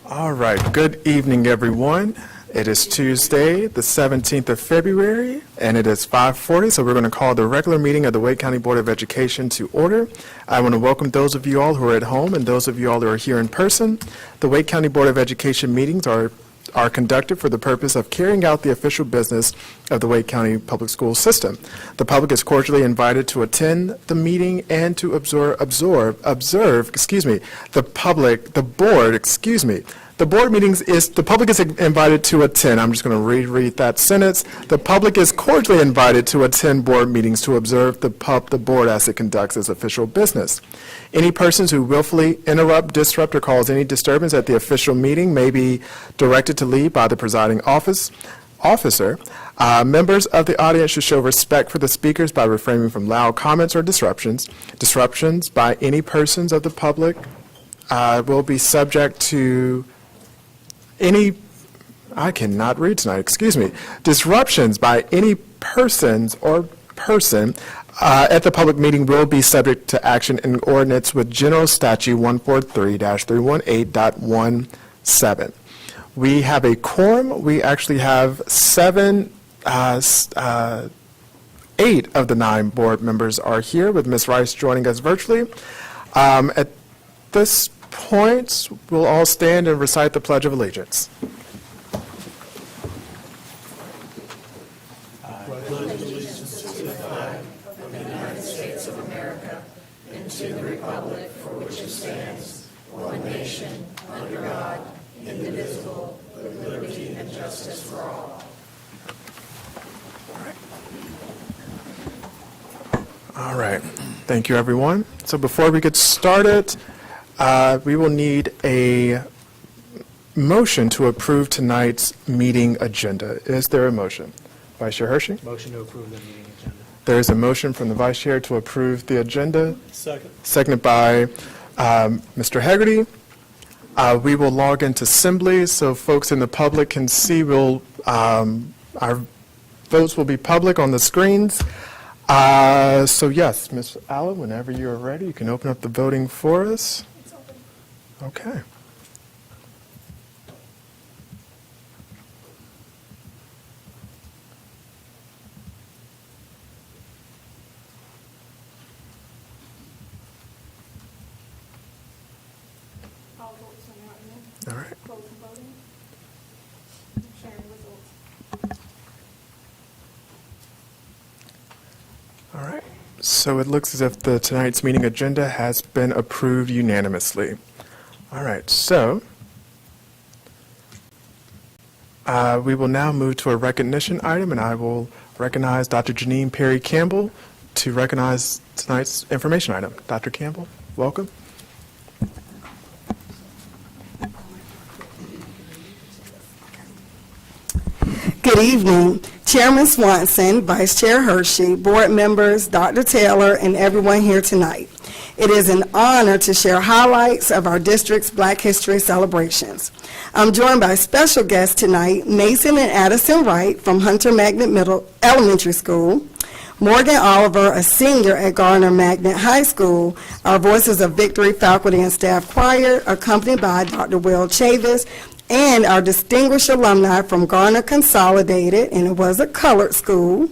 All right, good evening, everyone. It is Tuesday, the 17th of February, and it is 5:40, so we're going to call the regular meeting of the Wake County Board of Education to order. I want to welcome those of you all who are at home and those of you all who are here in person. The Wake County Board of Education meetings are conducted for the purpose of carrying out the official business of the Wake County Public School System. The public is cordially invited to attend the meeting and to observe, the board meetings the public is invited to attend. I'm just going to reread that sentence. The public is cordially invited to attend board meetings to observe the board as it conducts its official business. Any persons who willfully interrupt, disrupt, or cause any disturbance at the official meeting may be directed to leave by the presiding officer. Members of the audience should show respect for the speakers by refraining from loud comments or disruptions. Disruptions by any persons of the public will be subject to Disruptions by any persons or person at the public meeting will be subject to action in ordinance with General Statute 143-318.17. We have a quorum. We actually have 8 of the 9 board members are here, with Ms. Rice joining us virtually. At this point, we'll all stand and recite the Pledge of Allegiance. All right. Thank you, everyone. So before we get started, we will need a motion to approve tonight's meeting agenda. Is there a motion? Vice Chair Hershey? Motion to approve the meeting agenda. There is a motion from the Vice Chair to approve the agenda. Second. Seconded by Mr. Hegarty. We will log into Assembly so folks in the public can see. Our votes will be public on the screens. So yes, Ms. Allen, whenever you're ready, you can open up the voting for us. It's open. Okay. All votes are now in. All right. Closing voting. Sharing results. All right. So it looks as if tonight's meeting agenda has been approved unanimously. All right. So we will now move to a recognition item, and I will recognize Dr. Janine Perry Campbell to recognize tonight's information item. Dr. Campbell, welcome. Good evening, Chairman Swanson, Vice Chair Hershey, board members, Dr. Taylor, and everyone here tonight. It is an honor to share highlights of our district's Black History celebrations. I'm joined by special guests tonight, Mason and Addison Wright from Hunter Magnet Elementary School, Morgan Oliver, a senior at Garner Magnet High School, our Voices of Victory faculty and staff choir, accompanied by Dr. Will Chavis, and our distinguished alumni from Garner Consolidated, and it was a colored school.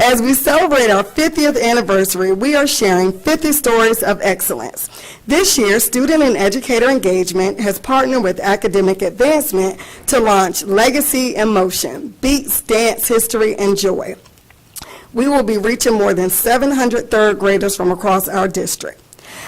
As we celebrate our 50th anniversary, we are sharing 50 stories of excellence. This year, Student and Educator Engagement has partnered with Academic Advancement to launch Legacy in Motion, Beats, Dance, History, and Joy. We will be reaching more than 700 third graders from across our district.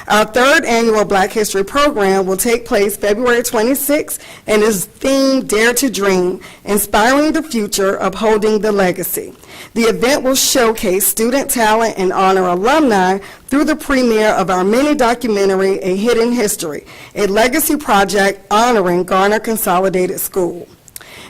Our third annual Black History program will take place February 26th and is themed Dare to Dream, inspiring the future, upholding the legacy. The event will showcase student talent and honor alumni through the premiere of our mini documentary, A Hidden History, a legacy project honoring Garner Consolidated School.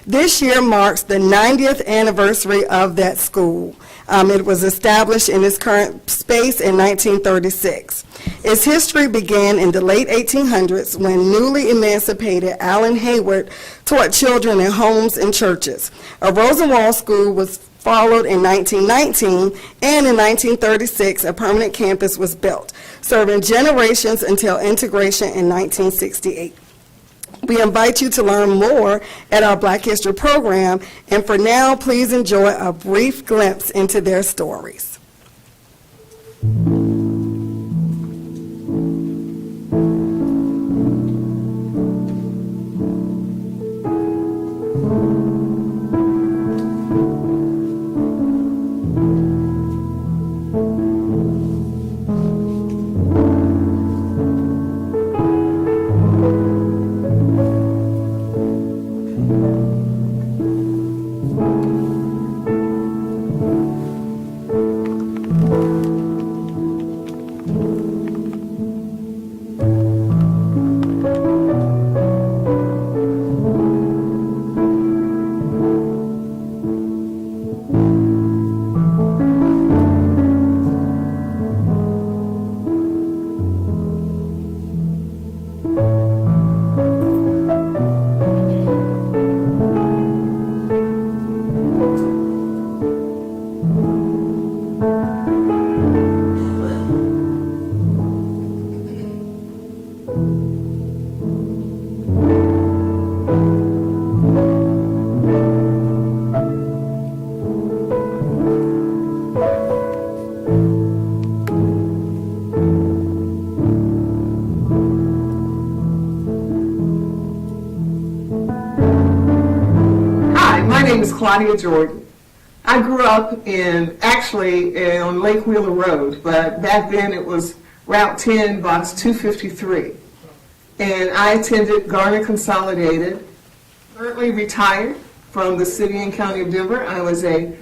This year marks the 90th anniversary of that school. It was established in its current space in 1936. Its history began in the late 1800s when newly emancipated Allen Hayward taught children in homes and churches. A Rosenwald school was followed in 1919, and in 1936, a permanent campus was built, serving generations until integration in 1968. We invite you to learn more at our Black History program, and for now, please enjoy a brief glimpse into their stories. My name is Claudia Jordan. I grew up on Lake Wheeler Road, but back then it was Route 10, Box 253. And I attended Garner Consolidated, currently retired from the City and County of Denver. I was a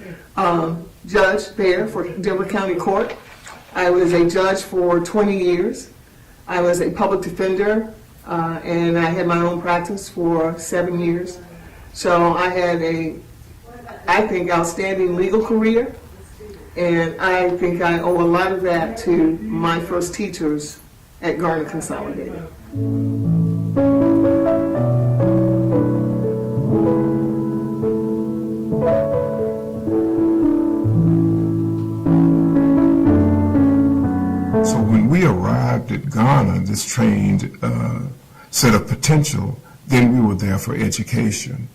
judge there for Denver County Court. I was a judge for 20 years. I was a public defender, and I had my own practice for 7 years. So I had I think, outstanding legal career, and I think I owe a lot of that to my first teachers at Garner Consolidated. So when we arrived at Ghana, this trained set of potential, then we were there for education.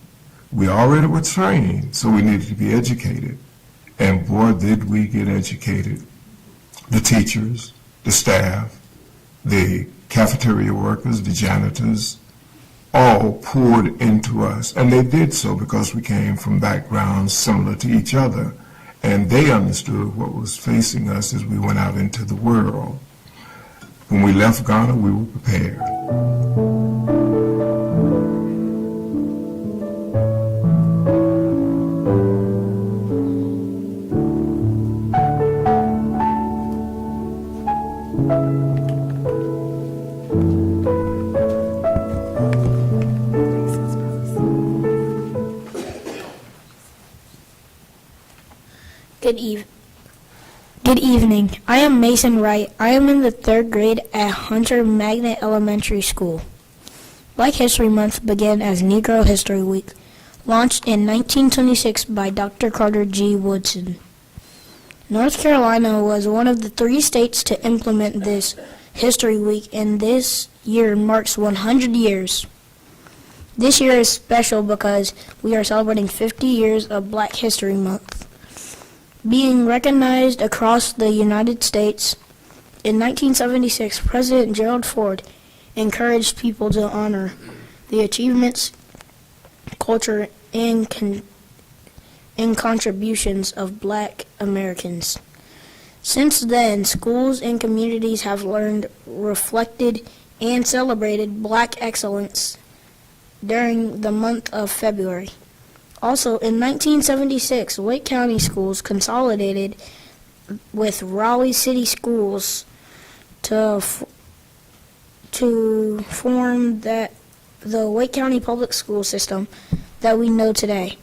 We already were trained, so we needed to be educated. And boy, did we get educated. The teachers, the staff, the cafeteria workers, the janitors, all poured into us. And they did so because we came from backgrounds similar to each other. And they understood what was facing us as we went out into the world. When we left Ghana, we were prepared. Good evening. I am Mason Wright. I am in the 3rd grade at Hunter Magnet Elementary School. Black History Month began as Negro History Week, launched in 1926 by Dr. Carter G. Woodson. North Carolina was one of the 3 states to implement this History Week, and this year marks 100 years. This year is special because we are celebrating 50 years of Black History Month. Being recognized across the United States, in 1976, President Gerald Ford encouraged people to honor the achievements, culture, and contributions of Black Americans. Since then, schools and communities have learned, reflected, and celebrated Black excellence during the month of February. Also, in 1976, Wake County Schools consolidated with Raleigh City Schools to form the Wake County Public School System. that we know today.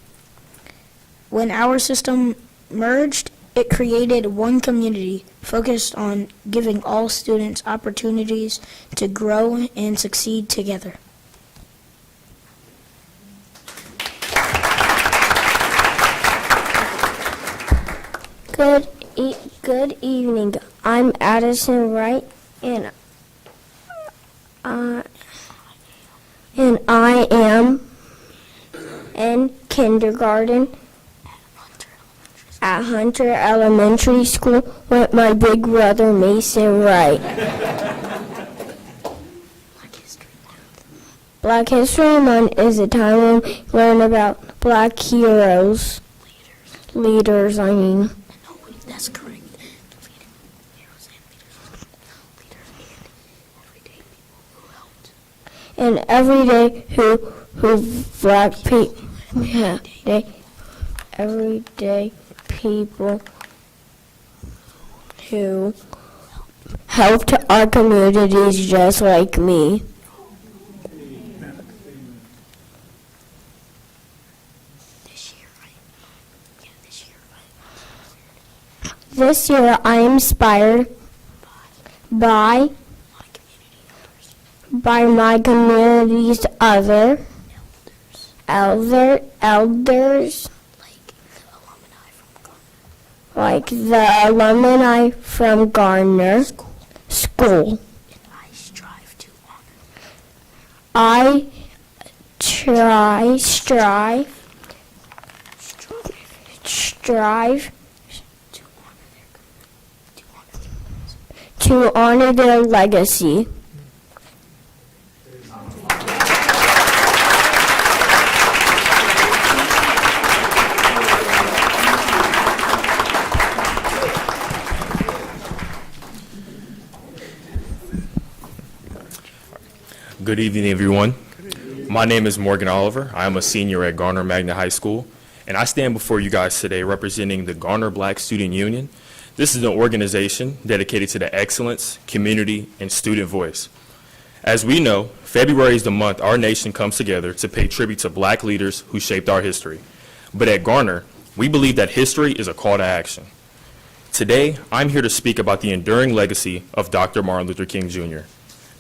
When our system merged, it created one community focused on giving all students opportunities to grow and succeed together. Good evening. I'm Addison Wright, and I am in kindergarten at Hunter Elementary School with my big brother Mason Wright. Black History Month is a time when we learn about black heroes. Leaders, I mean. That's correct. And every day who black people, everyday people who helped our communities just like me. This year I am inspired by my community's elders, like the alumni from Gardner School. I strive to honor their legacy. Good evening, everyone. My name is Morgan Oliver. I am a senior at Garner Magnet High School, and I stand before you guys today representing the Garner Black Student Union. This is an organization dedicated to the excellence, community, and student voice. As we know, February is the month our nation comes together to pay tribute to black leaders who shaped our history. But at Garner, we believe that history is a call to action. Today, I'm here to speak about the enduring legacy of Dr. Martin Luther King Jr.,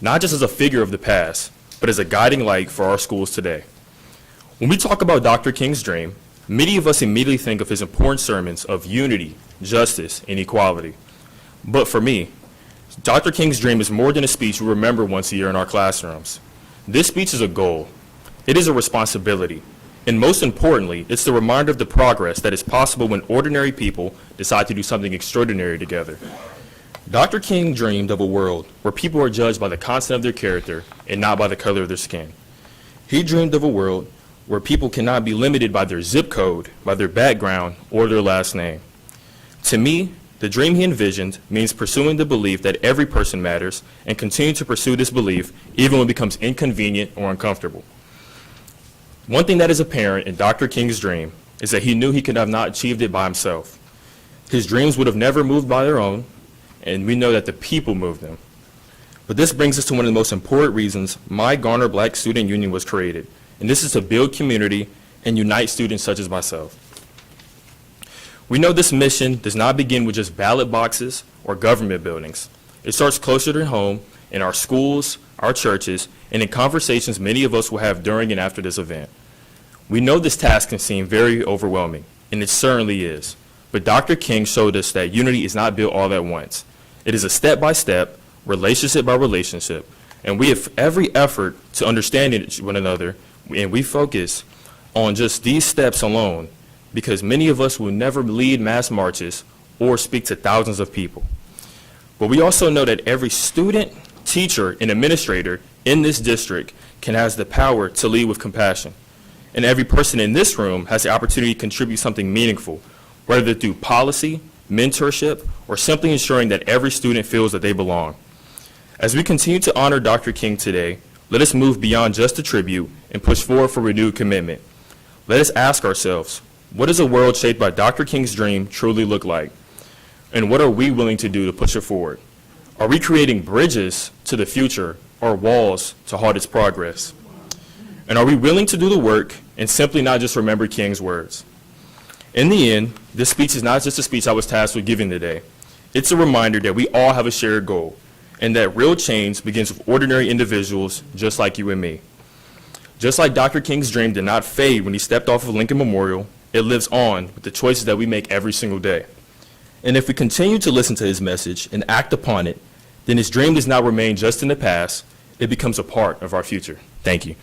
not just as a figure of the past, but as a guiding light for our schools today. When we talk about Dr. King's dream, many of us immediately think of his important sermons of unity, justice, and equality. But for me, Dr. King's dream is more than a speech we remember once a year in our classrooms. This speech is a goal. It is a responsibility. And most importantly, it's the reminder of the progress that is possible when ordinary people decide to do something extraordinary together. Dr. King dreamed of a world where people are judged by the content of their character and not by the color of their skin. He dreamed of a world where people cannot be limited by their zip code, by their background, or their last name. To me, the dream he envisioned means pursuing the belief that every person matters and continue to pursue this belief even when it becomes inconvenient or uncomfortable. One thing that is apparent in Dr. King's dream is that he knew he could have not achieved it by himself. His dreams would have never moved by their own, and we know that the people moved them. But this brings us to one of the most important reasons my Garner Black Student Union was created, and this is to build community and unite students such as myself. We know this mission does not begin with just ballot boxes or government buildings. It starts closer to home, in our schools, our churches, and in conversations many of us will have during and after this event. We know this task can seem very overwhelming, and it certainly is. But Dr. King showed us that unity is not built all at once. It is a step-by-step, relationship by relationship, and we have every effort to understand one another, and we focus on just these steps alone, because many of us will never lead mass marches or speak to thousands of people. But we also know that every student, teacher, and administrator in this district has the power to lead with compassion. And every person in this room has the opportunity to contribute something meaningful, whether through policy, mentorship, or simply ensuring that every student feels that they belong. As we continue to honor Dr. King today, let us move beyond just a tribute and push forward for renewed commitment. Let us ask ourselves, what does a world shaped by Dr. King's dream truly look like? And what are we willing to do to push it forward? Are we creating bridges to the future or walls to halt its progress? And are we willing to do the work and simply not just remember King's words. In the end, this speech is not just a speech I was tasked with giving today. It's a reminder that we all have a shared goal, and that real change begins with ordinary individuals just like you and me. Just like Dr. King's dream did not fade when he stepped off of Lincoln Memorial, it lives on with the choices that we make every single day. And if we continue to listen to his message and act upon it, then his dream does not remain just in the past, it becomes a part of our future. Thank you.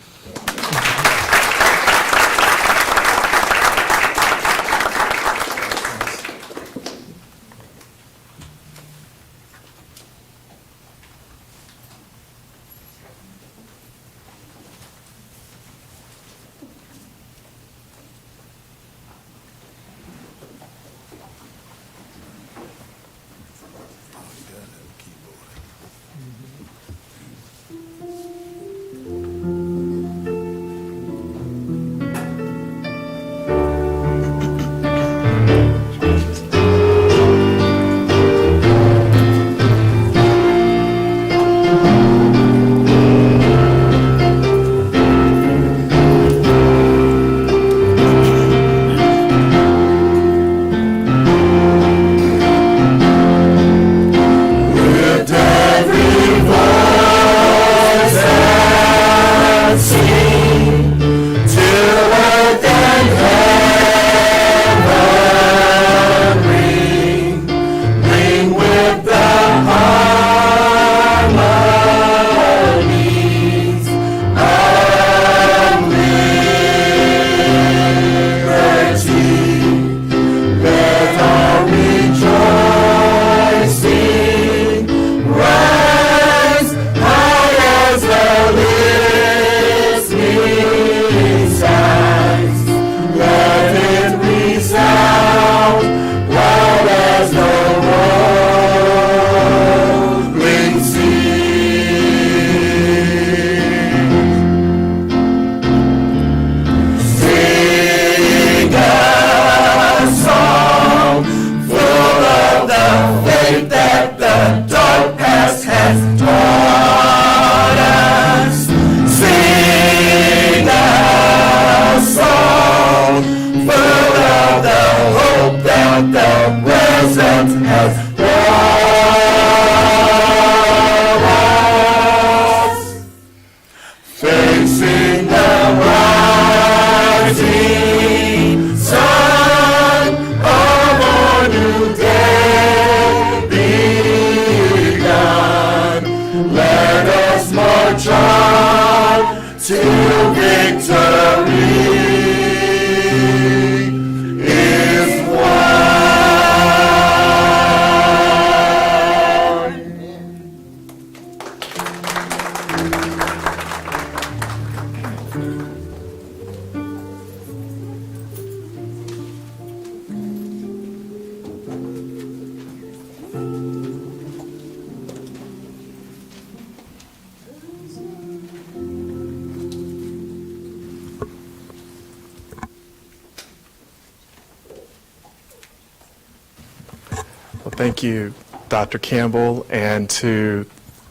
Well, thank you, Dr. Campbell, and to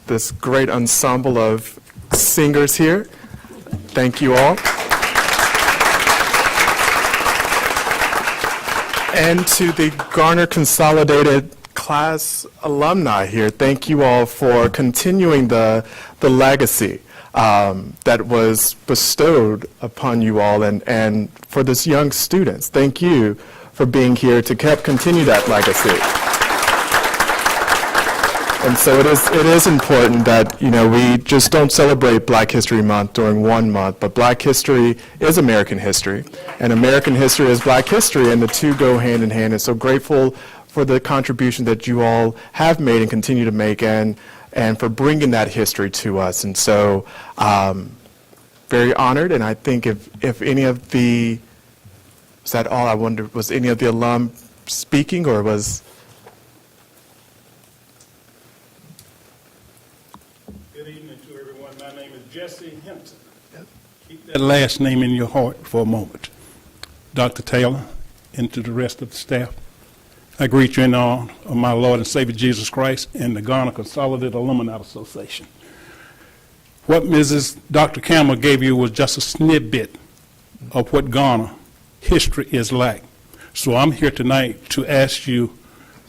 this great ensemble of singers here. Thank you all. And to the Garner Consolidated class alumni here, thank you all for continuing the legacy that was bestowed upon you all, and for this young students. Thank you for being here to continue that legacy. And so it is important that, we just don't celebrate Black History Month during one month, but Black history is American history, and American history is Black history, and the two go hand in hand. And so grateful for the contribution that you all have made and continue to make, and for bringing that history to us. And so very honored, and I think if any of the, is that all? I wonder, was any of the alum speaking, or was... Good evening to everyone. My name is Jesse Hinton. Keep that last name in your heart for a moment. Dr. Taylor, and to the rest of the staff, I greet you in the honor of my Lord and Savior Jesus Christ and the Garner Consolidated Alumni Association. What Mrs. Dr. Campbell gave you was just a snippet of what Ghana history is like. So I'm here tonight to ask you,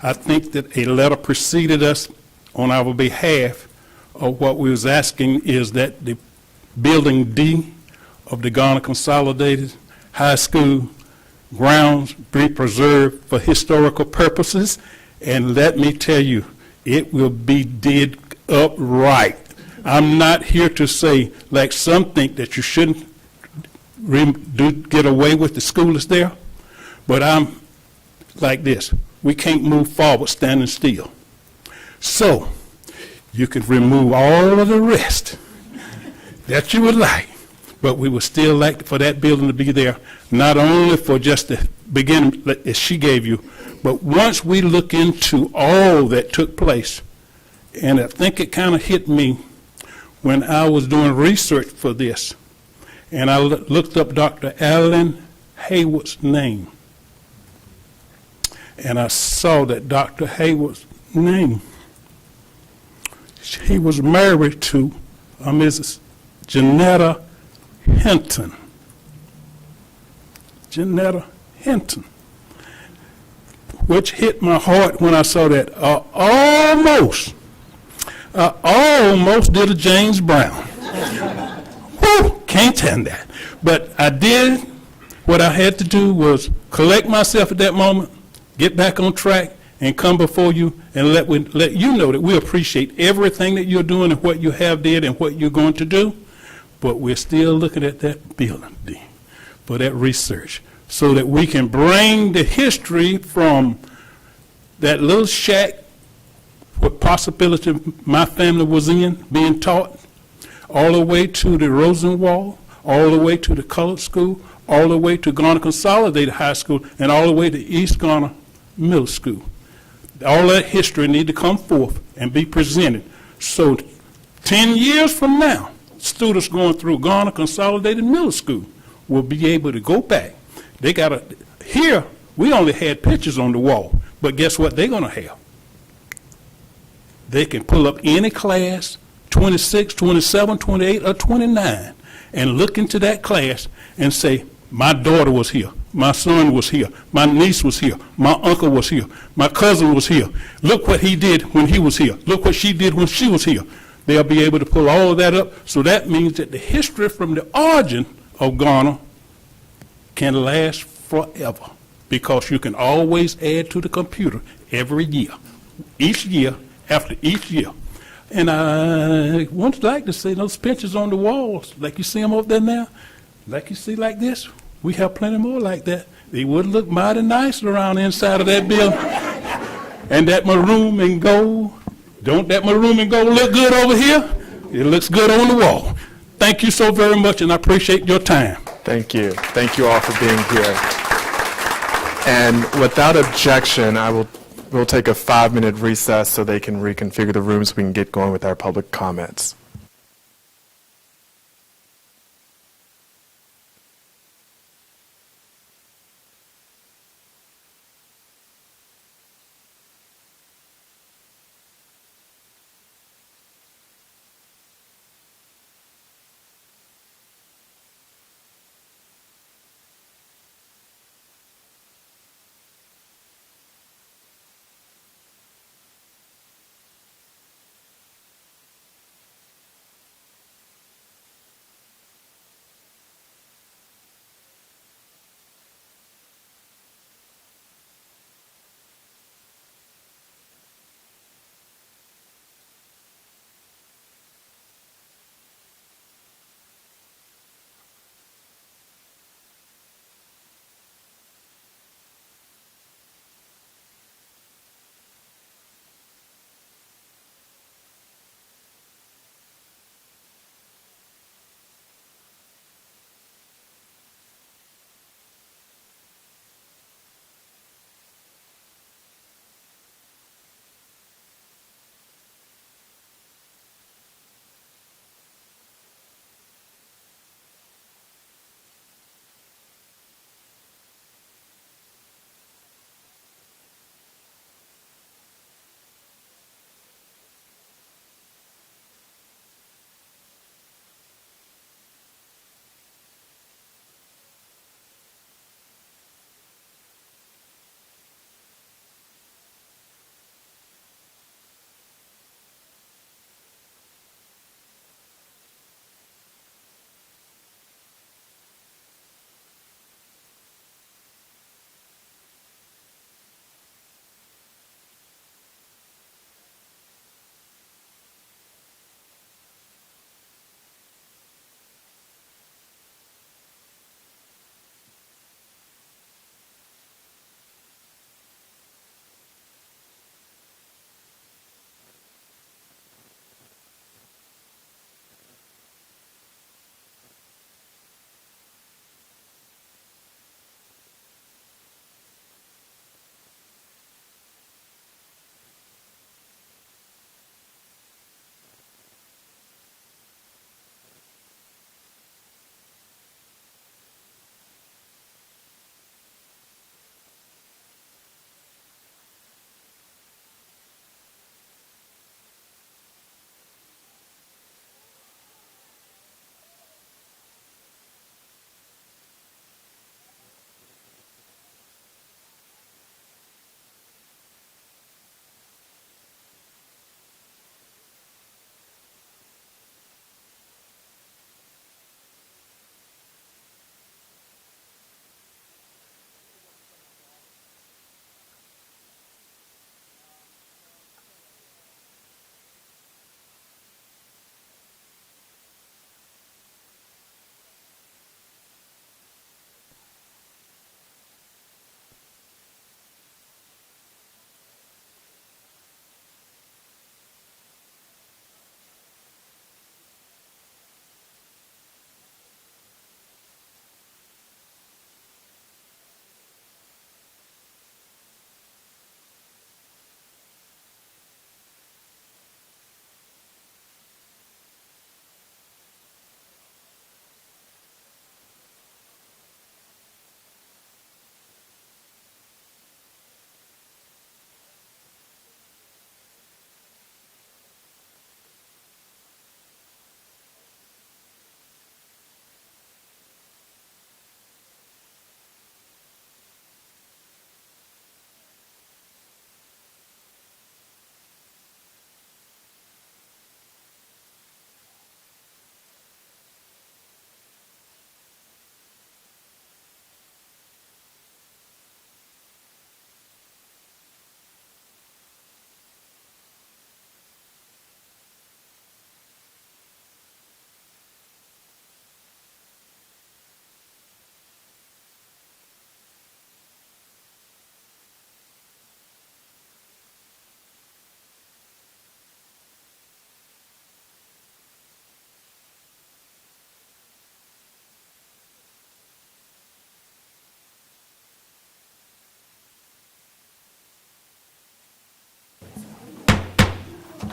I think that a letter preceded us on our behalf of what we was asking is that the Building D of the Ghana Consolidated High School grounds be preserved for historical purposes. And let me tell you, it will be did up right. I'm not here to say, like some think, that you shouldn't get away with the school is there, but I'm like this. We can't move forward standing still. So you can remove all of the rest that you would like, but we would still like for that building to be there, not only for just the beginning as she gave you, but once we look into all that took place. And I think it kind of hit me when I was doing research for this, and I looked up Dr. Allen Hayward's name, and I saw that Dr. Hayward's name, he was married to Mrs. Janetta Hinton. Janetta Hinton, which hit my heart when I saw that. Almost did a James Brown. Whew, can't stand that. But I did what I had to do was collect myself at that moment, get back on track, and come before you and let you know that we appreciate everything that you're doing and what you have did and what you're going to do. But we're still looking at that building for that research so that we can bring the history from that little shack, what possibility my family was in, being taught, all the way to the Rosenwald, all the way to the colored school, all the way to Ghana Consolidated High School, and all the way to East Ghana Middle School. All that history need to come forth and be presented. So 10 years from now, students going through Ghana Consolidated Middle School will be able to go back. They got here, we only had pictures on the wall, but guess what they're going to have? They can pull up any class, 26, 27, 28, or 29, and look into that class and say, my daughter was here, my son was here, my niece was here, my uncle was here, my cousin was here. Look what he did when he was here. Look what she did when she was here. They'll be able to pull all of that up. So that means that the history from the origin of Ghana can last forever, because you can always add to the computer every year, each year after each year. And I would like to see those pictures on the walls, like you see them up there now, like you see like this. We have plenty more like that. They would look mighty nice around the inside of that building. And that maroon and gold, don't that maroon and gold look good over here? It looks good on the wall. Thank you so very much, and I appreciate your time. Thank you. Thank you all for being here. And without objection, we'll take a 5-minute recess so they can reconfigure the room so we can get going with our public comments.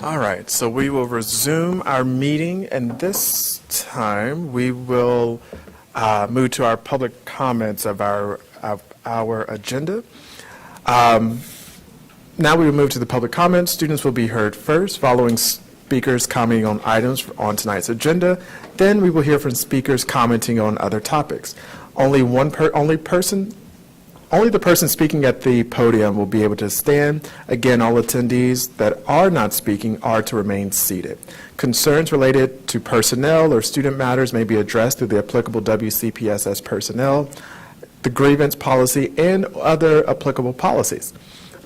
All right, so we will resume our meeting, and this time we will move to our public comments of our agenda. Now we will move to the public comments. Students will be heard first, following speakers commenting on items on tonight's agenda. Then we will hear from speakers commenting on other topics. Only the person speaking at the podium will be able to stand. Again, all attendees that are not speaking are to remain seated. Concerns related to personnel or student matters may be addressed through the applicable WCPSS personnel, the grievance policy, and other applicable policies.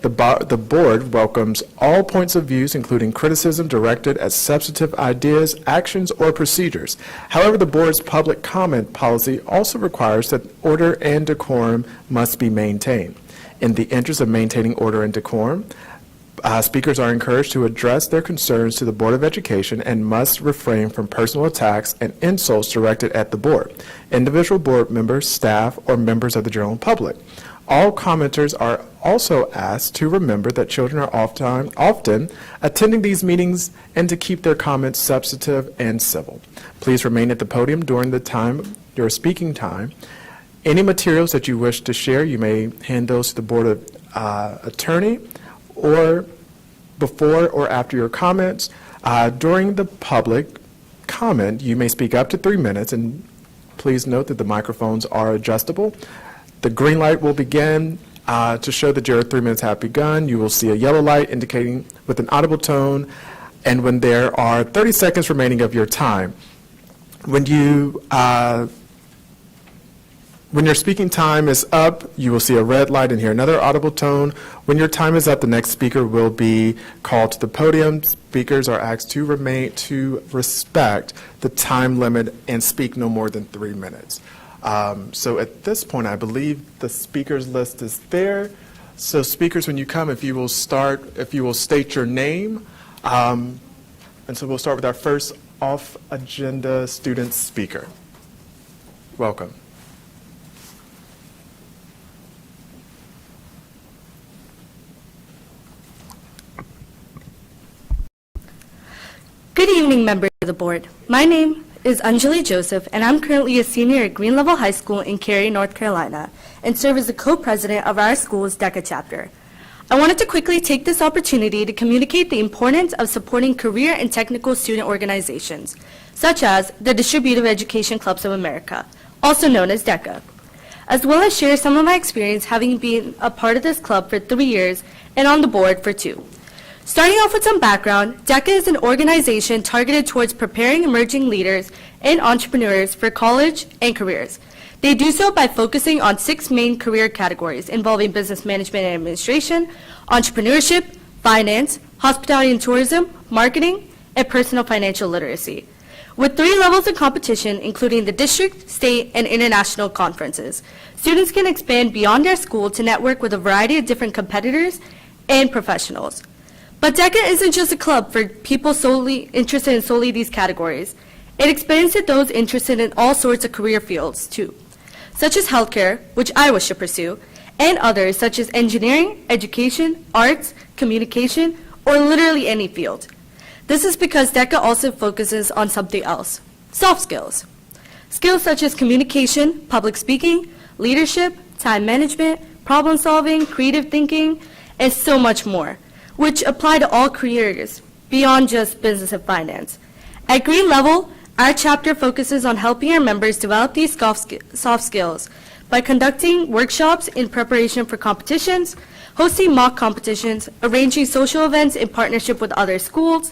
The board welcomes all points of views, including criticism directed at substantive ideas, actions, or procedures. However, the board's public comment policy also requires that order and decorum must be maintained. In the interest of maintaining order and decorum, speakers are encouraged to address their concerns to the Board of Education and must refrain from personal attacks and insults directed at the board, individual board members, staff, or members of the general public. All commenters are also asked to remember that children are often attending these meetings and to keep their comments substantive and civil. Please remain at the podium during your speaking time. Any materials that you wish to share, you may hand those to the Board of Attorney or before or after your comments. During the public comment, you may speak up to 3 minutes, and please note that the microphones are adjustable. The green light will begin to show that your 3 minutes have begun. You will see a yellow light indicating with an audible tone, and when there are 30 seconds remaining of your time. When your speaking time is up, you will see a red light and hear another audible tone. When your time is up, the next speaker will be called to the podium. Speakers are asked to respect the time limit and speak no more than 3 minutes. So at this point, I believe the speakers list is there. So speakers, when you come, if you will state your name. And so we'll start with our first off-agenda student speaker. Welcome. Good evening, members of the board. My name is Anjali Joseph, and I'm currently a senior at Green Level High School in Cary, North Carolina, and serve as the co-president of our school's DECA chapter. I wanted to quickly take this opportunity to communicate the importance of supporting career and technical student organizations, such as the Distributive Education Clubs of America, also known as DECA, as well as share some of my experience having been a part of this club for 3 years and on the board for 2. Starting off with some background, DECA is an organization targeted towards preparing emerging leaders and entrepreneurs for college and careers. They do so by focusing on 6 main career categories involving business management and administration, entrepreneurship, finance, hospitality and tourism, marketing, and personal financial literacy. With 3 levels of competition, including the district, state, and international conferences, students can expand beyond their school to network with a variety of different competitors and professionals. But DECA isn't just a club for people solely interested in solely these categories. It expands to those interested in all sorts of career fields, too, such as healthcare, which I wish to pursue, and others such as engineering, education, arts, communication, or literally any field. This is because DECA also focuses on something else, soft skills. Skills such as communication, public speaking, leadership, time management, problem solving, creative thinking, and so much more, which apply to all careers beyond just business and finance. At Green Level, our chapter focuses on helping our members develop these soft skills by conducting workshops in preparation for competitions, hosting mock competitions, arranging social events in partnership with other schools,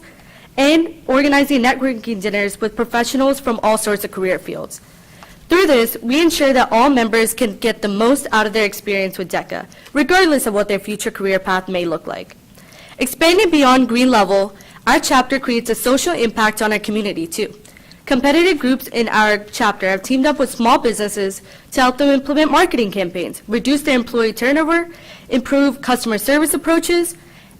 and organizing networking dinners with professionals from all sorts of career fields. Through this, we ensure that all members can get the most out of their experience with DECA, regardless of what their future career path may look like. Expanding beyond Green Level, our chapter creates a social impact on our community, too. Competitive groups in our chapter have teamed up with small businesses to help them implement marketing campaigns, reduce their employee turnover, improve customer service approaches,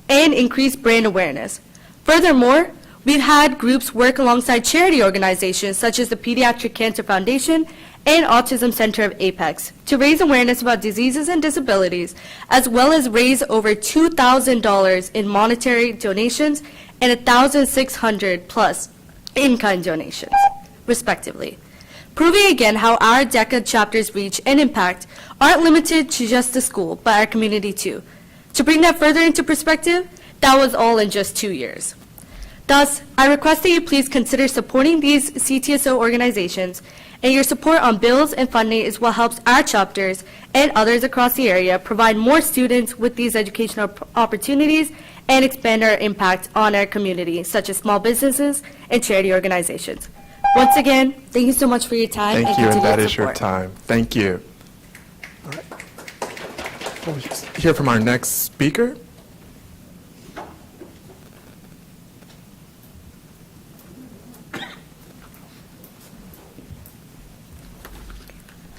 and increase brand awareness. Furthermore, we've had groups work alongside charity organizations such as the Pediatric Cancer Foundation and Autism Center of Apex to raise awareness about diseases and disabilities, as well as raise over $2,000 in monetary donations and $1,600 plus in-kind donations, respectively. Proving again how our DECA chapter's reach and impact aren't limited to just the school, but our community too. To bring that further into perspective, that was all in just 2 years. Thus, I request that you please consider supporting these CTSO organizations, and your support on bills and funding is what helps our chapters and others across the area provide more students with these educational opportunities and expand our impact on our community, such as small businesses and charity organizations. Once again, thank you so much for your time Thank and you, and continued that is your support. time. Thank you. All right. We'll just hear from our next speaker.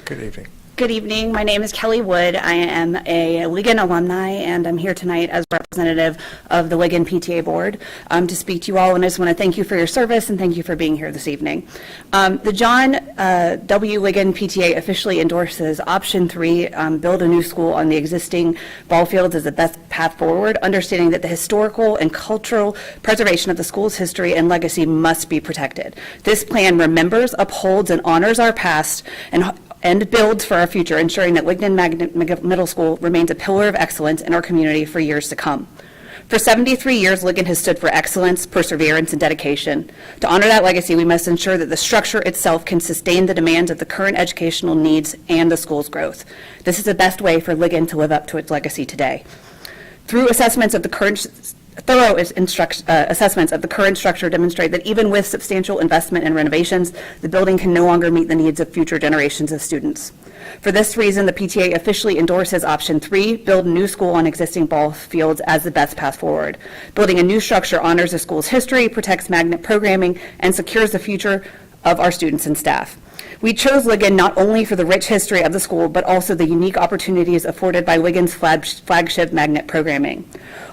Good evening. Good evening. My name is Kelly Wood. I am a Ligon alumni, and I'm here tonight as representative of the Ligon PTA Board to speak to you all, and I just want to thank you for your service and thank you for being here this evening. The John W. Ligon PTA officially endorses Option 3, build a new school on the existing ball fields as the best path forward, understanding that the historical and cultural preservation of the school's history and legacy must be protected. This plan remembers, upholds, and honors our past and builds for our future, ensuring that Lignan Magnet Middle School remains a pillar of excellence in our community for years to come. For 73 years, Ligon has stood for excellence, perseverance, and dedication. To honor that legacy, we must ensure that the structure itself can sustain the demands of the current educational needs and the school's growth. This is the best way for Ligon to live up to its legacy today. Through assessments of the current Thorough assessments of the current structure demonstrate that even with substantial investment and renovations, the building can no longer meet the needs of future generations of students. For this reason, the PTA officially endorses Option 3, build a new school on existing ball fields as the best path forward. Building a new structure honors the school's history, protects magnet programming, and secures the future of our students and staff. We chose Ligon not only for the rich history of the school, but also the unique opportunities afforded by Ligon's flagship magnet programming.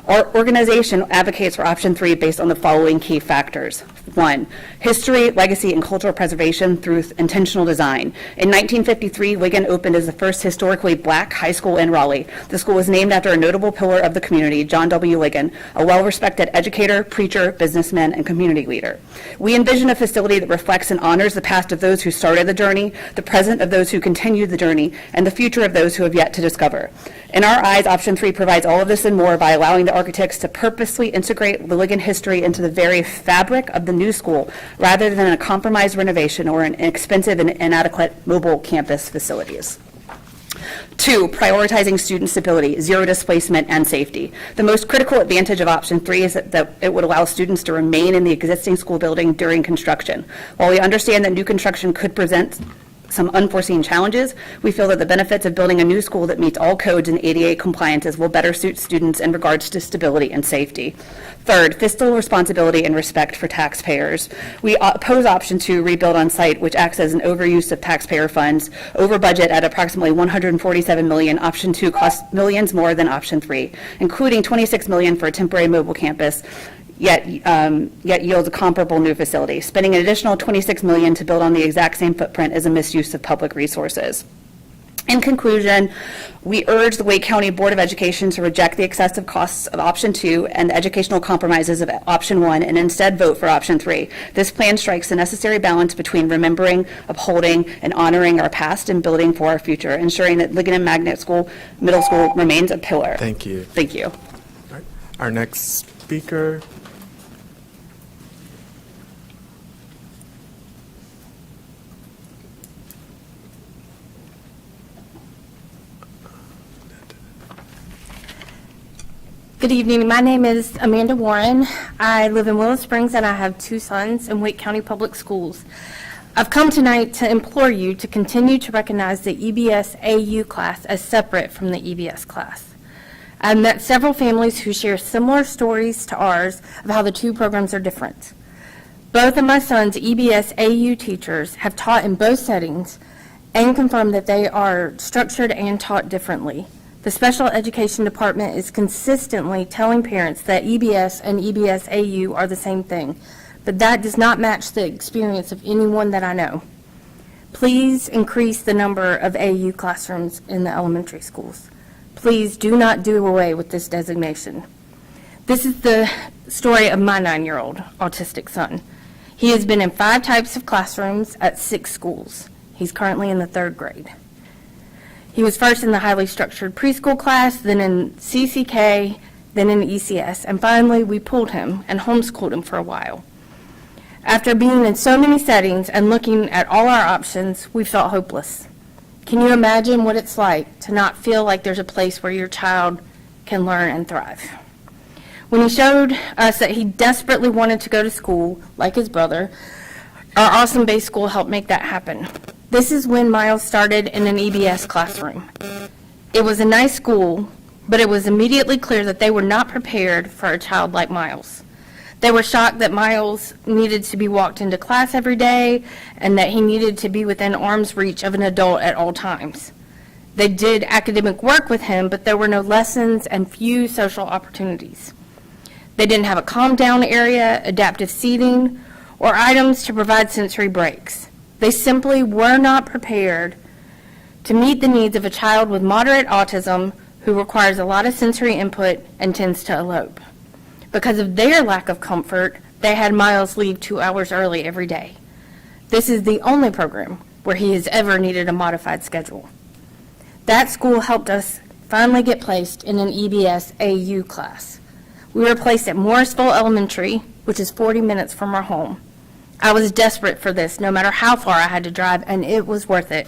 Our organization advocates for Option 3 based on the following key factors. 1, history, legacy, and cultural preservation through intentional design. In 1953, Ligon opened as the first historically black high school in Raleigh. The school was named after a notable pillar of the community, John W. Ligon, a well-respected educator, preacher, businessman, and community leader. We envision a facility that reflects and honors the past of those who started the journey, the present of those who continue the journey, and the future of those who have yet to discover. In our eyes, Option 3 provides all of this and more by allowing the architects to purposely integrate the Ligon history into the very fabric of the new school, rather than a compromised renovation or an expensive and inadequate mobile campus facilities. 2, prioritizing student stability, zero displacement, and safety. The most critical advantage of Option 3 is that it would allow students to remain in the existing school building during construction. While we understand that new construction could present some unforeseen challenges, we feel that the benefits of building a new school that meets all codes and ADA compliances will better suit students in regards to stability and safety. 3rd, fiscal responsibility and respect for taxpayers. We oppose Option 2, rebuild on site, which acts as an overuse of taxpayer funds, over budget at approximately $147 million. Option 2 costs millions more than Option 3, including $26 million for a temporary mobile campus, yet yields a comparable new facility. Spending an additional $26 million to build on the exact same footprint is a misuse of public resources. In conclusion, we urge the Wake County Board of Education to reject the excessive costs of Option 2 and the educational compromises of Option 1 and instead vote for Option 3. This plan strikes the necessary balance between remembering, upholding, and honoring our past and building for our future, ensuring that Ligon Magnet Middle School remains a pillar. Thank you. Thank you. All right. Our next speaker. Good evening. My name is Amanda Warren. I live in Willow Springs, and I have 2 sons in Wake County Public Schools. I've come tonight to implore you to continue to recognize the EBS AU class as separate from the EBS class. I've met several families who share similar stories to ours of how the 2 programs are different. Both of my sons' EBS AU teachers have taught in both settings and confirmed that they are structured and taught differently. The special education department is consistently telling parents that EBS and EBS AU are the same thing, but that does not match the experience of anyone that I know. Please increase the number of AU classrooms in the elementary schools. Please do not do away with this designation. This is the story of my 9-year-old autistic son. He has been in 5 types of classrooms at 6 schools. He's currently in the 3rd grade. He was first in the highly structured preschool class, then in CCK, then in ECS, and finally we pulled him and homeschooled him for a while. After being in so many settings and looking at all our options, we felt hopeless. Can you imagine what it's like to not feel like there's a place where your child can learn and thrive? When he showed us that he desperately wanted to go to school, like his brother, our awesome base school helped make that happen. This is when Miles started in an EBS classroom. It was a nice school, but it was immediately clear that they were not prepared for a child like Miles. They were shocked that Miles needed to be walked into class every day and that he needed to be within arm's reach of an adult at all times. They did academic work with him, but there were no lessons and few social opportunities. They didn't have a calm down area, adaptive seating, or items to provide sensory breaks. They simply were not prepared to meet the needs of a child with moderate autism who requires a lot of sensory input and tends to elope. Because of their lack of comfort, they had Miles leave 2 hours early every day. This is the only program where he has ever needed a modified schedule. That school helped us finally get placed in an EBS AU class. We were placed at Morrisville Elementary, which is 40 minutes from our home. I was desperate for this, no matter how far I had to drive, and it was worth it.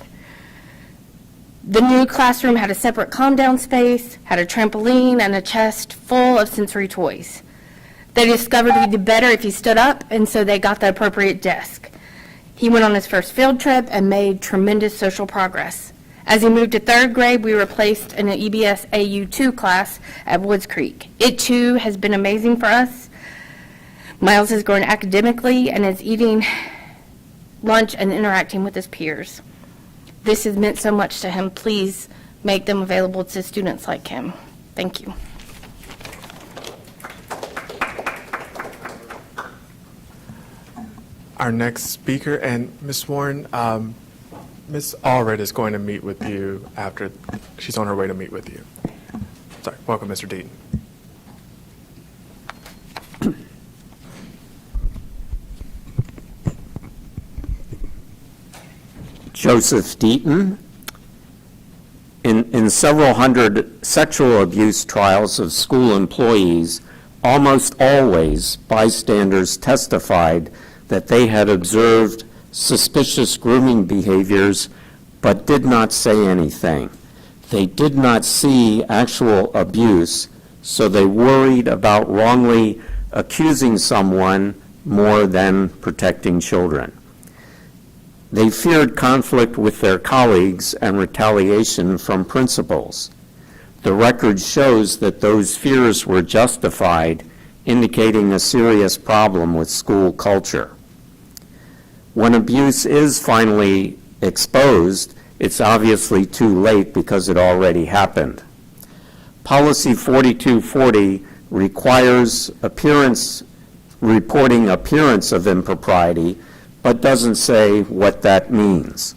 The new classroom had a separate calm-down space, had a trampoline, and a chest full of sensory toys. They discovered he did better if he stood up, and so they got the appropriate desk. He went on his first field trip and made tremendous social progress. As he moved to 3rd grade, we were placed in an EBS AU2 class at Woods Creek. It, too, has been amazing for us. Miles has grown academically and is eating lunch and interacting with his peers. This has meant so much to him. Please make them available to students like him. Thank you. Our next speaker, and Ms. Warren, Ms. Allred is going to meet with you after, she's on her way to meet with you. Sorry, welcome, Mr. Deaton. Joseph Deaton. In several hundred sexual abuse trials of school employees, almost always bystanders testified that they had observed suspicious grooming behaviors but did not say anything. They did not see actual abuse, so they worried about wrongly accusing someone more than protecting children. They feared conflict with their colleagues and retaliation from principals. The record shows that those fears were justified, indicating a serious problem with school culture. When abuse is finally exposed, it's obviously too late because it already happened. Policy 4240 requires reporting appearance of impropriety, but doesn't say what that means.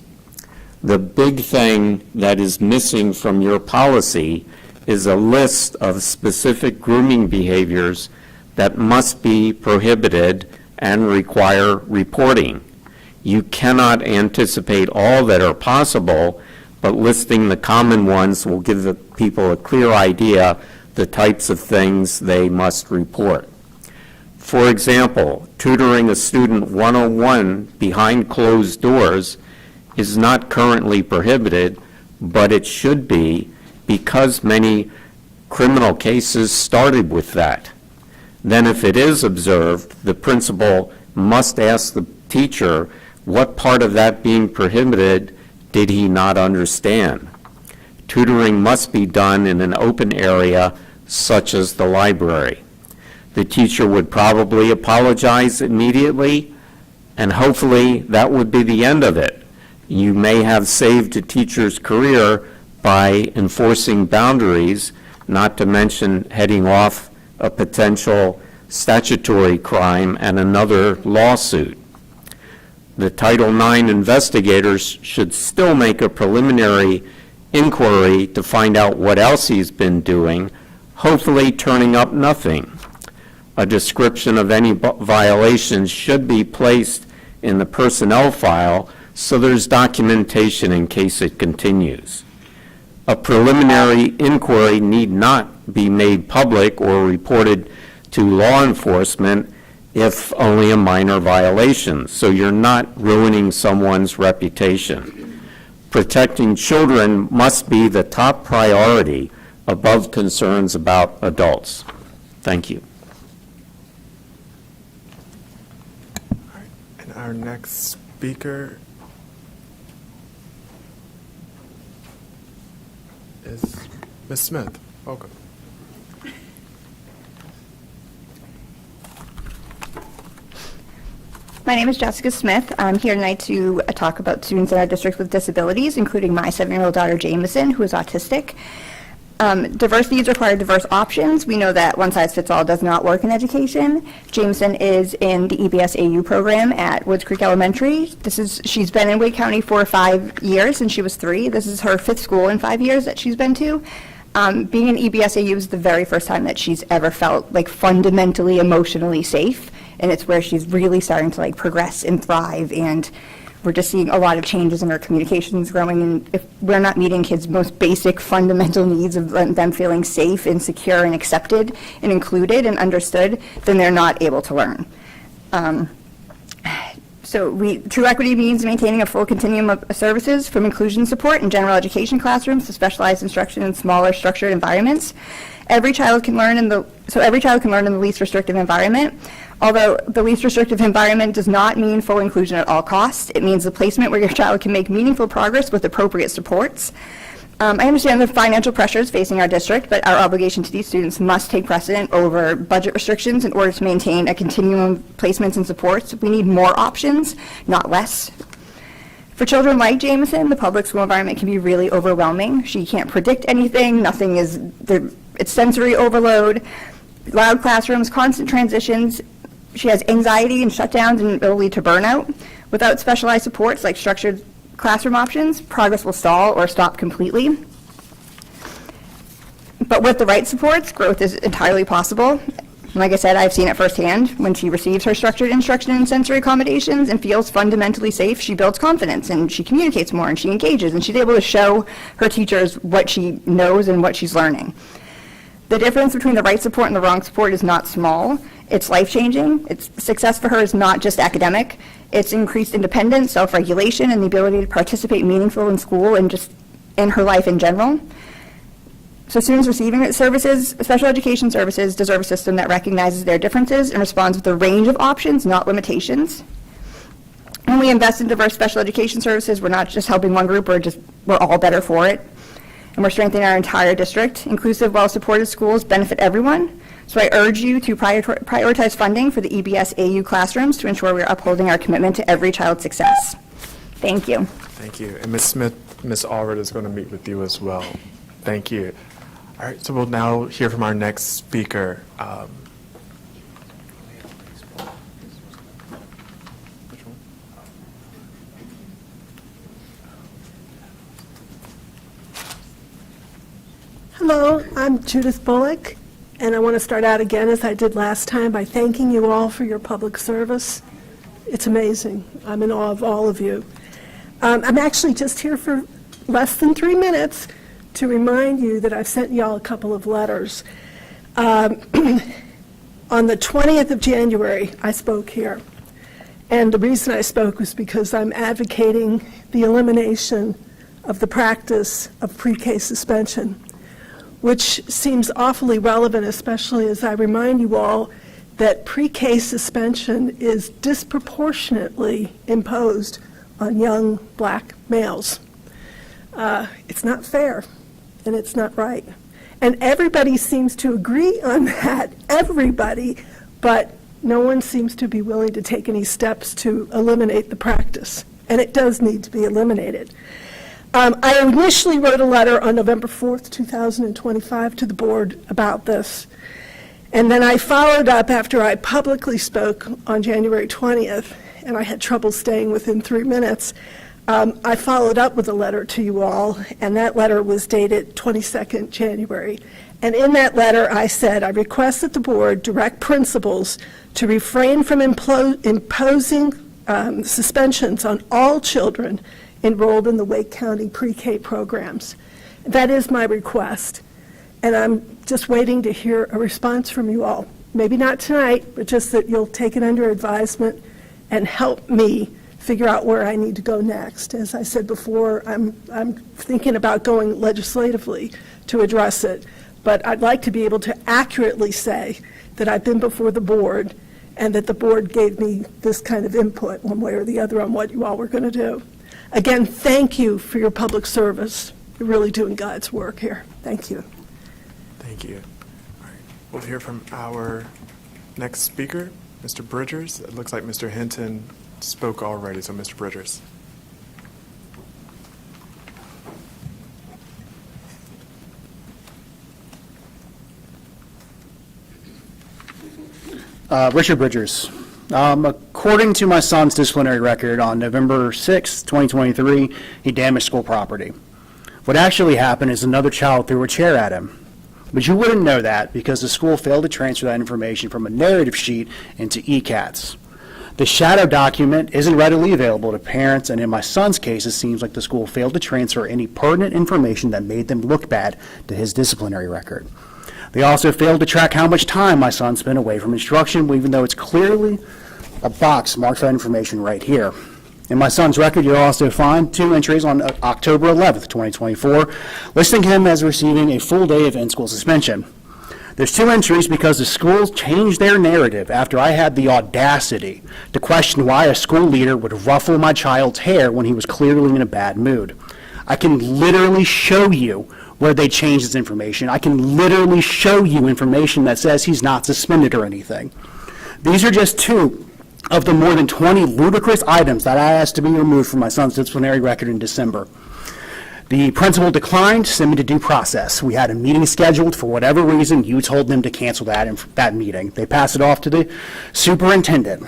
The big thing that is missing from your policy is a list of specific grooming behaviors that must be prohibited and require reporting. You cannot anticipate all that are possible, but listing the common ones will give the people a clear idea the types of things they must report. For example, tutoring a student one-on-one behind closed doors is not currently prohibited, but it should be because many criminal cases started with that. Then if it is observed, the principal must ask the teacher what part of that being prohibited did he not understand. Tutoring must be done in an open area such as the library. The teacher would probably apologize immediately, and hopefully that would be the end of it. You may have saved a teacher's career by enforcing boundaries, not to mention heading off a potential statutory crime and another lawsuit. The Title IX investigators should still make a preliminary inquiry to find out what else he's been doing, hopefully turning up nothing. A description of any violations should be placed in the personnel file so there's documentation in case it continues. A preliminary inquiry need not be made public or reported to law enforcement if only a minor violation, so you're not ruining someone's reputation. Protecting children must be the top priority above concerns about adults. Thank you. And our next speaker is Ms. Smith. Welcome. My name is Jessica Smith. I'm here tonight to talk about students in our district with disabilities, including my 7-year-old daughter Jameson, who is autistic. Diverse needs require diverse options. We know that one size fits all does not work in education. Jameson is in the EBS AU program at Woods Creek Elementary. She's been in Wake County for 5 years since she was 3. This is her 5th school in 5 years that she's been to. Being in EBS AU is the very first time that she's ever felt like fundamentally emotionally safe, and it's where she's really starting to like progress and thrive, and we're just seeing a lot of changes in her communications growing. And if we're not meeting kids' most basic fundamental needs of them feeling safe and secure and accepted and included and understood, then they're not able to learn. So true equity means maintaining a full continuum of services from inclusion support in general education classrooms to specialized instruction in smaller structured environments. Every child can learn in the least restrictive environment. Although the least restrictive environment does not mean full inclusion at all costs, it means a placement where your child can make meaningful progress with appropriate supports. I understand the financial pressures facing our district, but our obligation to these students must take precedent over budget restrictions in order to maintain a continuum of placements and supports. We need more options, not less. For children like Jameson, the public school environment can be really overwhelming. She can't predict anything, it's sensory overload, loud classrooms, constant transitions. She has anxiety and shutdowns, and it'll lead to burnout. Without specialized supports like structured classroom options, progress will stall or stop completely. But with the right supports, growth is entirely possible. Like I said, I've seen it firsthand. When she receives her structured instruction and sensory accommodations and feels fundamentally safe, she builds confidence and she communicates more and she engages and she's able to show her teachers what she knows and what she's learning. The difference between the right support and the wrong support is not small. It's life-changing. Success for her is not just academic. It's increased independence, self-regulation, and the ability to participate meaningfully in school and just in her life in general. So students receiving services, special education services, deserve a system that recognizes their differences and responds with a range of options, not limitations. When we invest in diverse special education services, we're not just helping one group, we're all better for it. And we're strengthening our entire district. Inclusive, well-supported schools benefit everyone. So I urge you to prioritize funding for the EBS AU classrooms to ensure we're upholding our commitment to every child's success. Thank you. Thank you. And Ms. Smith, Ms. Allred is going to meet with you as well. Thank you. All right, so we'll now hear from our next speaker. Hello, I'm Judith Bullock, and I want to start out again, as I did last time, by thanking you all for your public service. It's amazing. I'm in awe of all of you. I'm actually just here for less than 3 minutes to remind you that I've sent y'all a couple of letters. On the 20th of January, I spoke here. And the reason I spoke was because I'm advocating the elimination of the practice of pre-K suspension, which seems awfully relevant, especially as I remind you all that pre-K suspension is disproportionately imposed on young black males. It's not fair, and it's not right. And everybody seems to agree on that, everybody, but no one seems to be willing to take any steps to eliminate the practice, and it does need to be eliminated. I initially wrote a letter on November 4th, 2025 to the board about this, and then I followed up after I publicly spoke on January 20th, and I had trouble staying within 3 minutes. I followed up with a letter to you all, and that letter was dated 22nd January. And in that letter, I said, I request that the board direct principals to refrain from imposing suspensions on all children enrolled in the Wake County pre-K programs. That is my request, and I'm just waiting to hear a response from you all. Maybe not tonight, but just that you'll take it under advisement and help me figure out where I need to go next. As I said before, I'm thinking about going legislatively to address it, but I'd like to be able to accurately say that I've been before the board and that the board gave me this kind of input one way or the other on what you all were going to do. Again, thank you for your public service. You're really doing God's work here. Thank you. Thank you. All right. We'll hear from our next speaker, Mr. Bridgers. It looks like Mr. Hinton spoke already, so Mr. Bridgers. Richard Bridgers. According to my son's disciplinary record, on November 6, 2023, he damaged school property. What actually happened is another child threw a chair at him. But you wouldn't know that because the school failed to transfer that information from a narrative sheet into ECATS. The shadow document isn't readily available to parents, and in my son's case, it seems like the school failed to transfer any pertinent information that made them look bad to his disciplinary record. They also failed to track how much time my son spent away from instruction, even though it's clearly a box marked for that information right here. In my son's record, you'll also find 2 entries on October 11th, 2024, listing him as receiving a full day of in-school suspension. There's 2 entries because the schools changed their narrative after I had the audacity to question why a school leader would ruffle my child's hair when he was clearly in a bad mood. I can literally show you where they changed this information. I can literally show you information that says he's not suspended or anything. These are just 2 of the more than 20 ludicrous items that I asked to be removed from my son's disciplinary record in December. The principal declined, sent me to due process. We had a meeting scheduled. For whatever reason, you told them to cancel that meeting. They passed it off to the superintendent.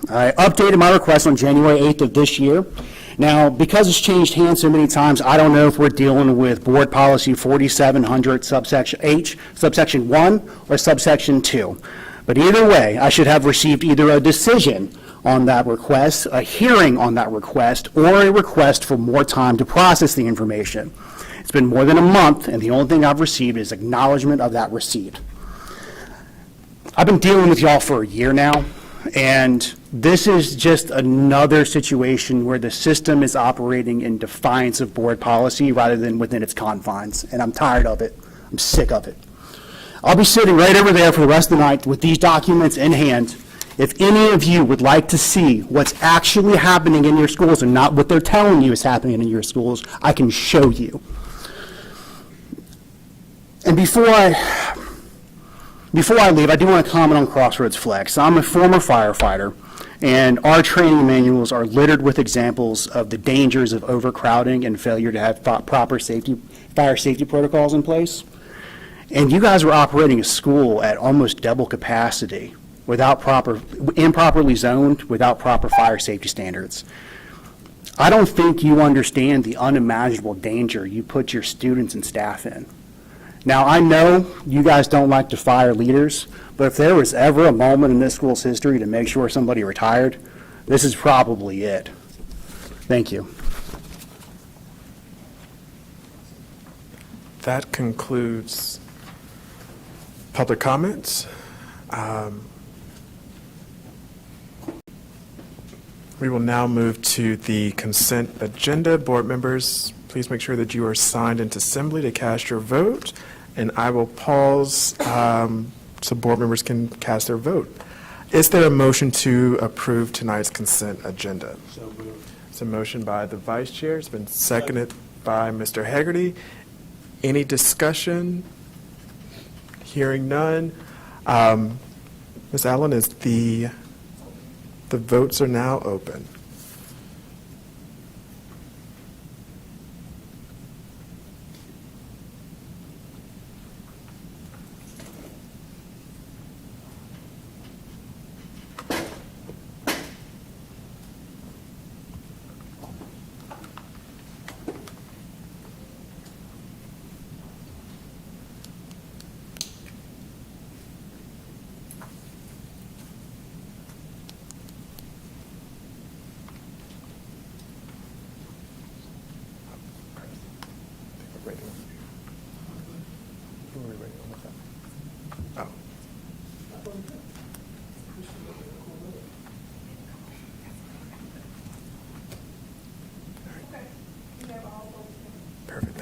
I updated my request on January 8th of this year. Now, because it's changed hands so many times, I don't know if we're dealing with Board Policy 4700 subsection H, subsection 1, or subsection 2. But either way, I should have received either a decision on that request, a hearing on that request, or a request for more time to process the information. It's been more than a month, and the only thing I've received is acknowledgement of that receipt. I've been dealing with y'all for a year now, and this is just another situation where the system is operating in defiance of board policy rather than within its confines, and I'm tired of it. I'm sick of it. I'll be sitting right over there for the rest of the night with these documents in hand. If any of you would like to see what's actually happening in your schools and not what they're telling you is happening in your schools, I can show you. And before I leave, I do want to comment on Crossroads Flex. I'm a former firefighter, and our training manuals are littered with examples of the dangers of overcrowding and failure to have proper fire safety protocols in place. And you guys were operating a school at almost double capacity, improperly zoned, without proper fire safety standards. I don't think you understand the unimaginable danger you put your students and staff in. Now, I know you guys don't like to fire leaders, but if there was ever a moment in this school's history to make sure somebody retired, this is probably it. Thank you. That concludes public comments. We will now move to the consent agenda. Board members, please make sure that you are signed into Assembly to cast your vote, and I will pause so board members can cast their vote. Is there a motion to approve tonight's consent agenda? So moved. It's a motion by the Vice Chair. It's been seconded by Mr. Hegarty. Any discussion? Hearing none. Ms. Allen, is the votes are now open.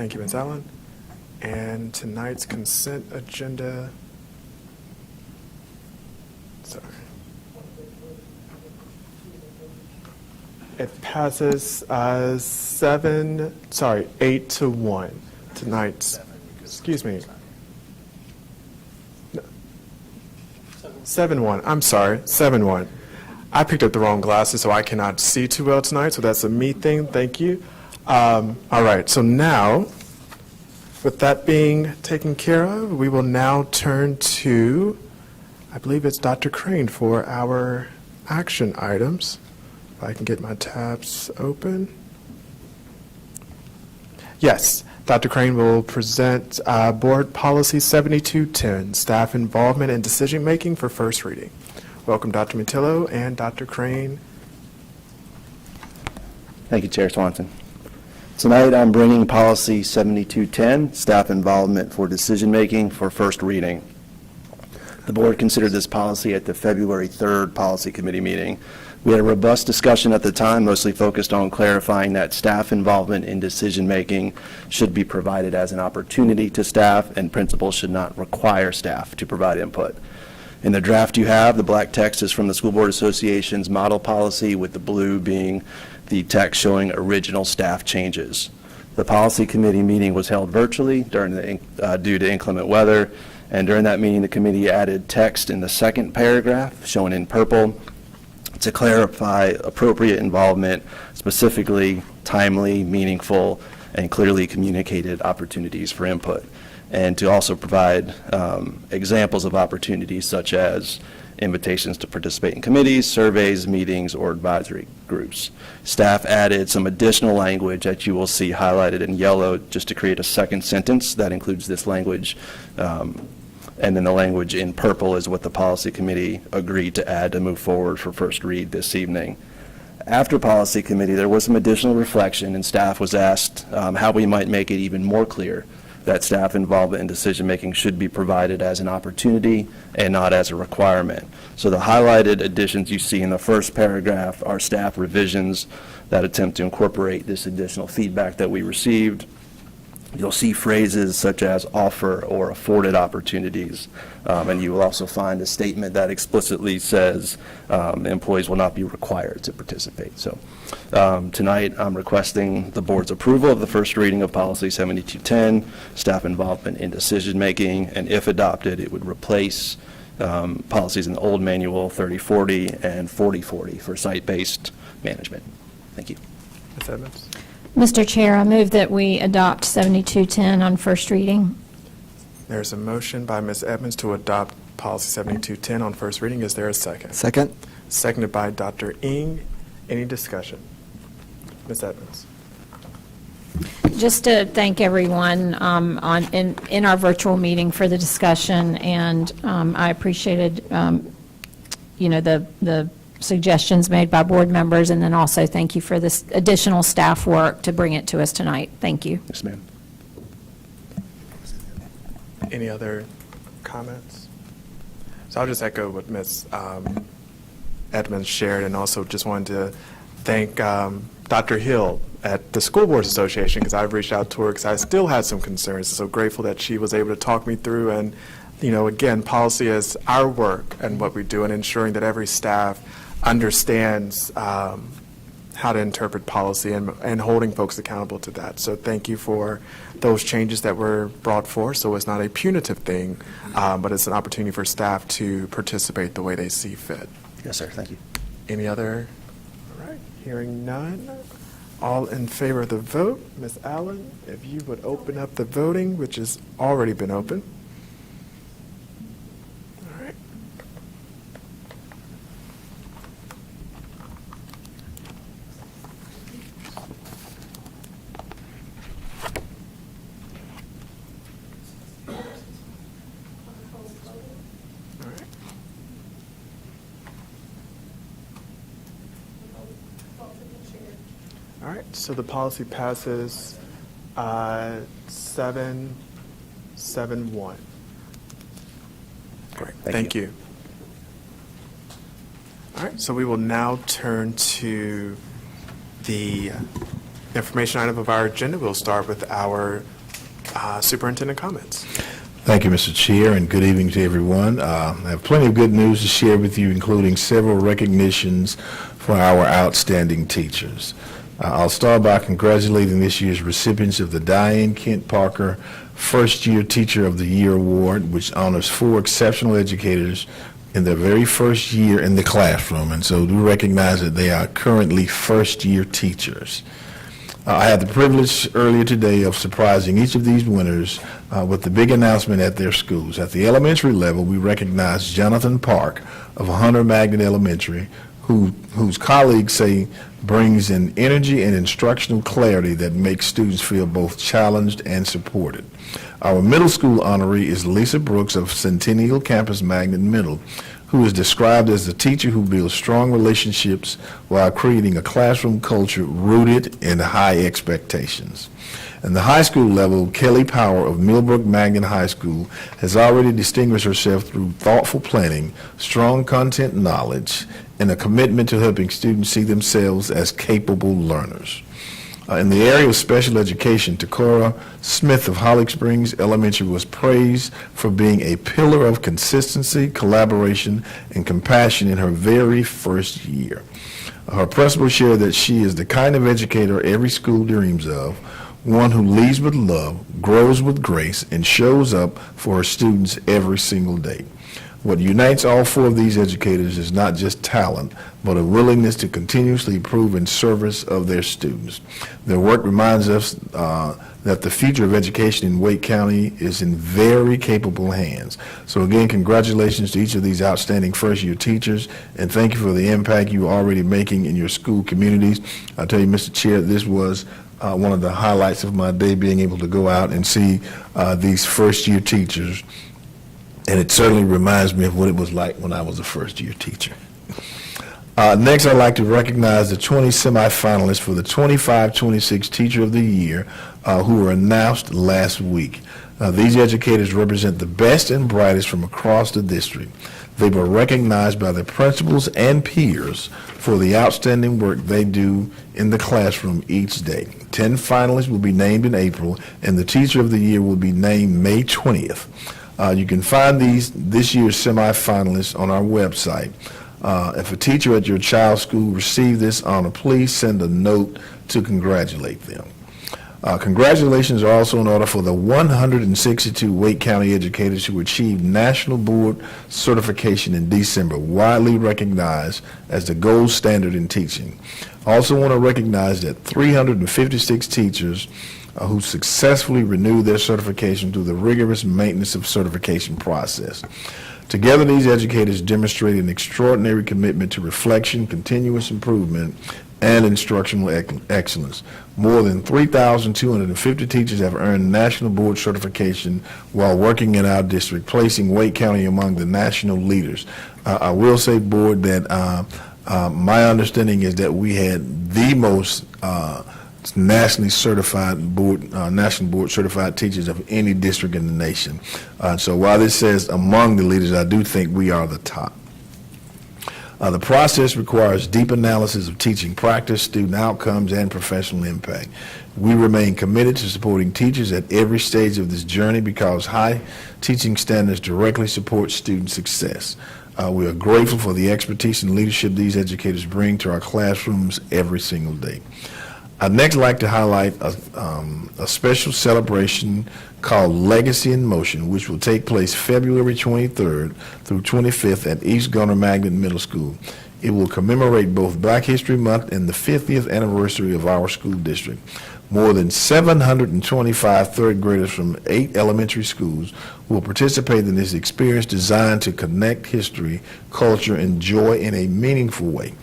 Thank you, Ms. Allen. And tonight's consent agenda. Sorry. It passes 8 to 1. Tonight's, excuse me. 7-1, I'm sorry, 7-1. I picked up the wrong glasses, so I cannot see too well tonight, so that's a me thing, thank you. All right, so now, with that being taken care of, we will now turn to, I believe it's Dr. Crane for our action items. If I can get my tabs open. Yes, Dr. Crane will present Board Policy 7210, Staff Involvement in Decision-Making for first reading. Welcome, Dr. Matillo and Dr. Crane. Thank you, Chair Swanson. Tonight, I'm bringing Policy 7210, Staff Involvement for Decision-Making for first reading. The Board considered this policy at the February 3rd Policy Committee meeting. We had a robust discussion at the time, mostly focused on clarifying that staff involvement in decision-making should be provided as an opportunity to staff, and principals should not require staff to provide input. In the draft you have, the black text is from the School Board Association's model policy, with the blue being the text showing original staff changes. The Policy Committee meeting was held virtually due to inclement weather, and during that meeting, the committee added text in the second paragraph, shown in purple, to clarify appropriate involvement, specifically timely, meaningful, and clearly communicated opportunities for input, and to also provide examples of opportunities such as invitations to participate in committees, surveys, meetings, or advisory groups. Staff added some additional language that you will see highlighted in yellow just to create a second sentence that includes this language. And then the language in purple is what the Policy Committee agreed to add to move forward for first read this evening. After Policy Committee, there was some additional reflection, and staff was asked how we might make it even more clear that staff involvement in decision-making should be provided as an opportunity and not as a requirement. So the highlighted additions you see in the first paragraph are staff revisions that attempt to incorporate this additional feedback that we received. You'll see phrases such as offer or afforded opportunities, and you will also find a statement that explicitly says employees will not be required to participate. So tonight I'm requesting the board's approval of the first reading of Policy 7210, staff involvement in decision-making, and if adopted, it would replace policies in the old manual 3040 and 4040 for site-based management. Thank you. Ms. Edmonds? Mr. Chair, I move that we adopt 7210 on first reading. There's a motion by Ms. Edmonds to adopt Policy 7210 on first reading. Is there a second? Second. Seconded by Dr. Ng. Any discussion? Ms. Edmonds? Just to thank everyone in our virtual meeting for the discussion, and I appreciated, the suggestions made by board members, and then also thank you for this additional staff work to bring it to us tonight. Thank you. Yes, ma'am. Any other comments? So I'll just echo what Ms. Edmonds shared, and also just wanted to thank Dr. Hill at the School Boards Association, because I've reached out to her because I still had some concerns. So grateful that she was able to talk me through, and again, policy is our work and what we do, and ensuring that every staff understands how to interpret policy and holding folks accountable to that. So thank you for those changes that were brought forth. So it's not a punitive thing, but it's an opportunity for staff to participate the way they see fit. Yes, sir. Thank you. Any other? All right. Hearing none. All in favor of the vote. Ms. Allen, if you would open up the voting, which has already been open. All right. All right, so the policy passes 7-1. Great, thank you. All right, so we will now turn to the information item of our agenda. We'll start with our Superintendent comments. Thank you, Mr. Chair, and good evening to everyone. I have plenty of good news to share with you, including several recognitions for our outstanding teachers. I'll start by congratulating this year's recipients of the Diane Kent Parker First Year Teacher of the Year Award, which honors 4 exceptional educators in their very first year in the classroom, and so do recognize that they are currently first-year teachers. I had the privilege earlier today of surprising each of these winners with the big announcement at their schools. At the elementary level, we recognized Jonathan Park of Hunter Magnet Elementary, whose colleagues say brings an energy and instructional clarity that makes students feel both challenged and supported. Our middle school honoree is Lisa Brooks of Centennial Campus Magnet Middle, who is described as the teacher who builds strong relationships while creating a classroom culture rooted in high expectations. And the high school level, Kelly Power of Millbrook Magnet High School has already distinguished herself through thoughtful planning, strong content knowledge, and a commitment to helping students see themselves as capable learners. In the area of special education, Takora Smith of Holly Springs Elementary was praised for being a pillar of consistency, collaboration, and compassion in her very first year. Her principal shared that she is the kind of educator every school dreams of, one who leads with love, grows with grace, and shows up for her students every single day. What unites all 4 of these educators is not just talent, but a willingness to continuously improve in service of their students. Their work reminds us that the future of education in Wake County is in very capable hands. So again, congratulations to each of these outstanding first-year teachers, and thank you for the impact you are already making in your school communities. I'll tell you, Mr. Chair, this was one of the highlights of my day, being able to go out and see these first-year teachers. And it certainly reminds me of what it was like when I was a first-year teacher. Next, I'd like to recognize the 20 semifinalists for the 25-26 Teacher of the Year who were announced last week. These educators represent the best and brightest from across the district. They were recognized by their principals and peers for the outstanding work they do in the classroom each day. 10 finalists will be named in April, and the Teacher of the Year will be named May 20th. You can find this year's semifinalists on our website. If a teacher at your child's school received this honor, please send a note to congratulate them. Congratulations are also in order for the 162 Wake County educators who achieved National Board certification in December, widely recognized as the gold standard in teaching. I also want to recognize that 356 teachers who successfully renewed their certification through the rigorous maintenance of certification process. Together, these educators demonstrated an extraordinary commitment to reflection, continuous improvement, and instructional excellence. More than 3,250 teachers have earned National Board certification while working in our district, placing Wake County among the national leaders. I will say, Board, that my understanding is that we had the most nationally certified board, national board certified teachers of any district in the nation. So while this says among the leaders, I do think we are the top. The process requires deep analysis of teaching practice, student outcomes, and professional impact. We remain committed to supporting teachers at every stage of this journey because high teaching standards directly support student success. We are grateful for the expertise and leadership these educators bring to our classrooms every single day. I'd next like to highlight a special celebration called Legacy in Motion, which will take place February 23rd through 25th at East Garner Magnet Middle School. It will commemorate both Black History Month and the 50th anniversary of our school district. More than 725 third graders from 8 elementary schools will participate in this experience designed to connect history, culture, and joy in a meaningful way.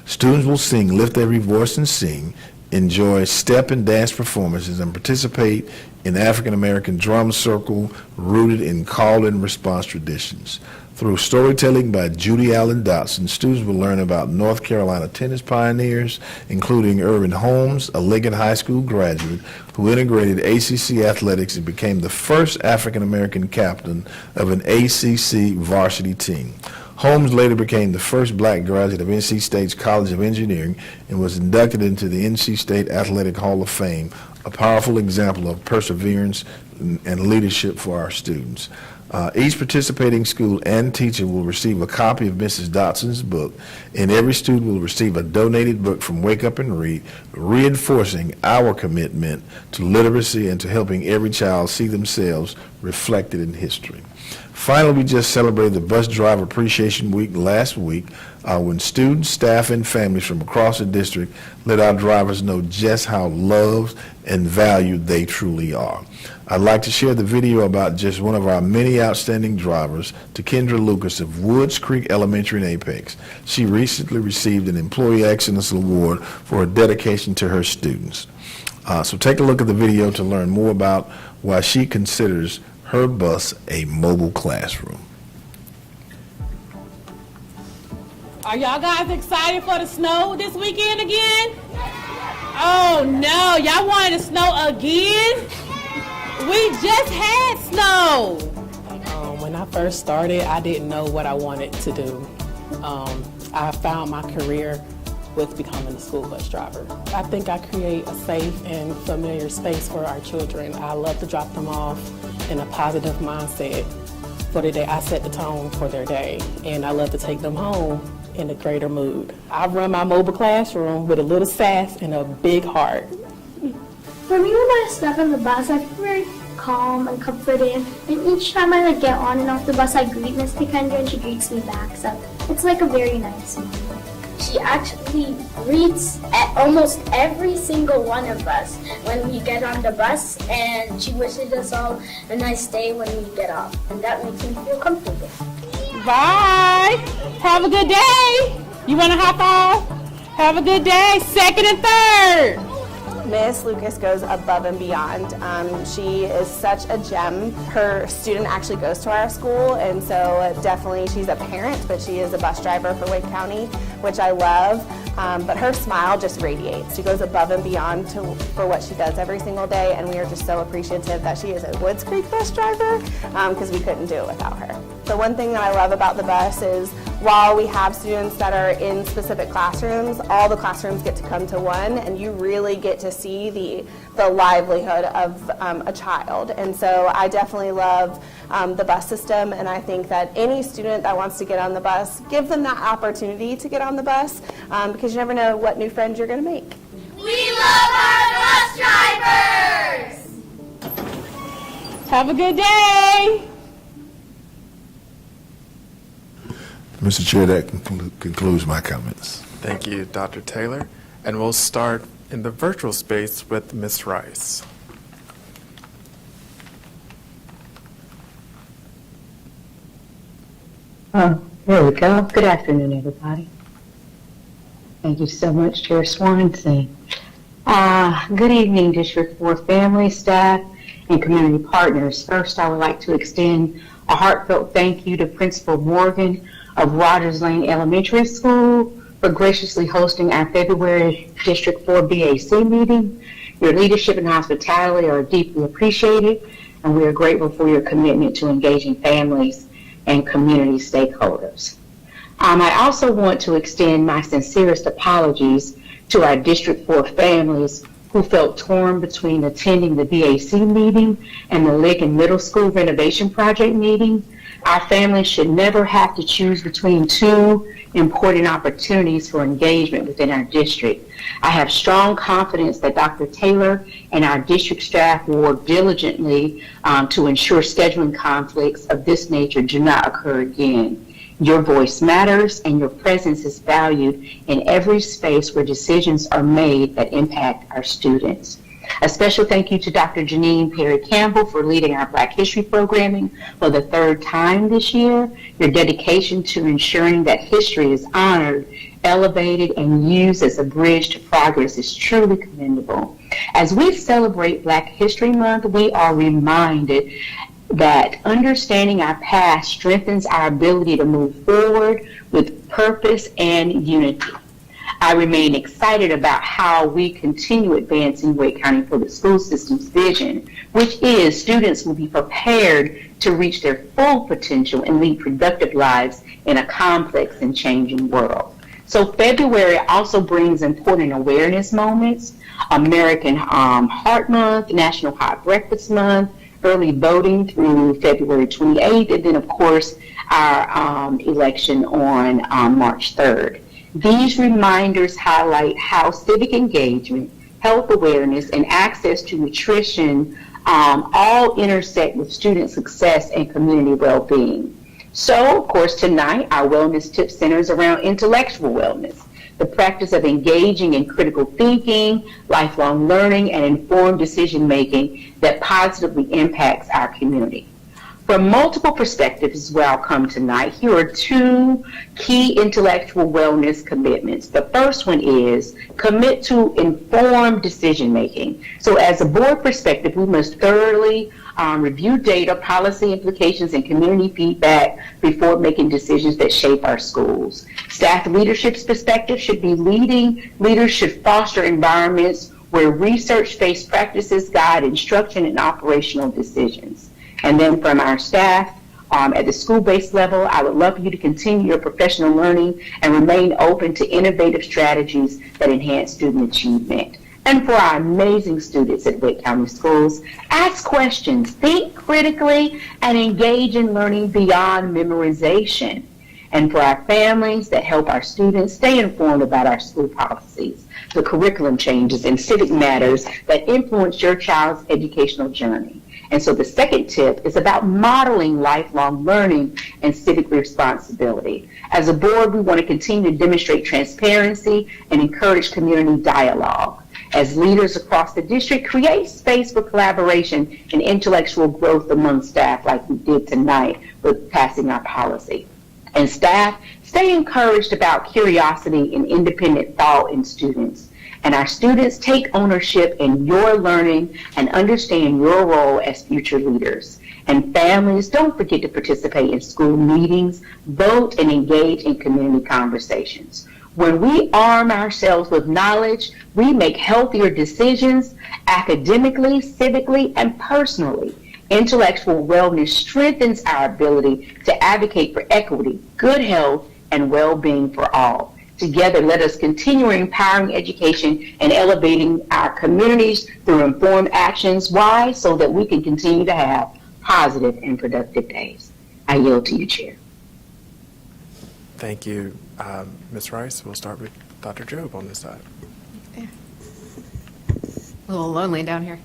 Students will sing Lift Every Voice and Sing, enjoy step and dance performances, and participate in African American drum circle rooted in call and response traditions. Through storytelling by Judy Allen Dotson, students will learn about North Carolina tennis pioneers, including Irvin Holmes, a Lincoln High School graduate who integrated ACC athletics and became the first African American captain of an ACC varsity team. Holmes later became the first black graduate of NC State's College of Engineering and was inducted into the NC State Athletic Hall of Fame, a powerful example of perseverance and leadership for our students. Each participating school and teacher will receive a copy of Mrs. Dotson's book, and every student will receive a donated book from Wake Up and Read, reinforcing our commitment to literacy and to helping every child see themselves reflected in history. Finally, we just celebrated the Bus Driver Appreciation Week last week when students, staff, and families from across the district let our drivers know just how loved and valued they truly are. I'd like to share the video about just one of our many outstanding drivers, to Kendra Lucas of Woods Creek Elementary in Apex. She recently received an Employee Excellence Award for her dedication to her students. So take a look at the video to learn more about why she considers her bus a mobile classroom. Are y'all guys excited for the snow this weekend again? Oh no, y'all wanted the snow again? We just had snow. When I first started, I didn't know what I wanted to do. I found my career with becoming a school bus driver. I think I create a safe and familiar space for our children. I love to drop them off in a positive mindset for the day. I set the tone for their day, and I love to take them home in a greater mood. I run my mobile classroom with a little sass and a big heart. For me, when I step on the bus, I feel very calm and comforted. And each time I get on and off the bus, I greet Miss Kendra and she greets me back. So it's like a very nice moment. She actually greets at almost every single one of us when we get on the bus, and she wishes us all a nice day when we get off. And that makes me feel comfortable. Bye. Have a good day. You want to hop off? Have a good day. Second and third. Miss Lucas goes above and beyond. She is such a gem. Her student actually goes to our school, and so definitely she's a parent, but she is a bus driver for Wake County, which I love. But her smile just radiates. She goes above and beyond for what she does every single day, and we are just so appreciative that she is a Woods Creek bus driver, because we couldn't do it without her. The one thing that I love about the bus is while we have students that are in specific classrooms, all the classrooms get to come to one, and you really get to see the livelihood of a child. And so I definitely love the bus system, and I think that any student that wants to get on the bus, give them that opportunity to get on the bus, because you never know what new friends you're going to make. We love our bus drivers! Have a good day. Mr. Chair, that concludes my comments. Thank you, Dr. Taylor. And we'll start in the virtual space with Ms. Rice. Oh, there we go. Good afternoon, everybody. Thank you so much, Chair Swanson. Good evening, District 4 family, staff, and community partners. First, I would like to extend a heartfelt thank you to Principal Morgan of Rogers Lane Elementary School for graciously hosting our February District 4 BAC meeting. Your leadership and hospitality are deeply appreciated, and we are grateful for your commitment to engaging families and community stakeholders. I also want to extend my sincerest apologies to our District 4 families who felt torn between attending the BAC meeting and the Lincoln Middle School renovation project meeting. Our families should never have to choose between two important opportunities for engagement within our district. I have strong confidence that Dr. Taylor and our district staff will work diligently to ensure scheduling conflicts of this nature do not occur again. Your voice matters, and your presence is valued in every space where decisions are made that impact our students. A special thank you to Dr. Janine Perry Campbell for leading our Black History programming for the third time this year. Your dedication to ensuring that history is honored, elevated, and used as a bridge to progress is truly commendable. As we celebrate Black History Month, we are reminded that understanding our past strengthens our ability to move forward with purpose and unity. I remain excited about how we continue advancing Wake County Public School System's vision, which is students will be prepared to reach their full potential and lead productive lives in a complex and changing world. So February also brings important awareness moments, American Heart Month, National Hot Breakfast Month, early voting through February 28th, and then of course our election on March 3rd. These reminders highlight how civic engagement, health awareness, and access to nutrition all intersect with student success and community well-being. So, of course, tonight our wellness tip centers around intellectual wellness, the practice of engaging in critical thinking, lifelong learning, and informed decision-making that positively impacts our community. From multiple perspectives where I'll come tonight, here are two key intellectual wellness commitments. The first one is commit to informed decision-making. So as a board perspective, we must thoroughly review data, policy implications, and community feedback before making decisions that shape our schools. Staff leadership's perspective should be leaders should foster environments where research-based practices guide instruction and operational decisions. And then from our staff, at the school-based level, I would love for you to continue your professional learning and remain open to innovative strategies that enhance student achievement. And for our amazing students at Wake County Schools, ask questions, think critically, and engage in learning beyond memorization. And for our families that help our students stay informed about our school policies, the curriculum changes, and civic matters that influence your child's educational journey. And so the second tip is about modeling lifelong learning and civic responsibility. As a board, we want to continue to demonstrate transparency and encourage community dialogue. As leaders across the district, create space for collaboration and intellectual growth among staff like we did tonight with passing our policy. And staff, stay encouraged about curiosity and independent thought in students. And our students, take ownership in your learning and understand your role as future leaders. And families, don't forget to participate in school meetings, vote, and engage in community conversations. When we arm ourselves with knowledge, we make healthier decisions academically, civically, and personally. Intellectual wellness strengthens our ability to advocate for equity, good health, and well-being for all. Together, let us continue empowering education and elevating our communities through informed actions. Why? So that we can continue to have positive and productive days. I yield to you, Chair. Thank you, Ms. Rice. We'll start with Dr. Jobe on this side. A little lonely down here.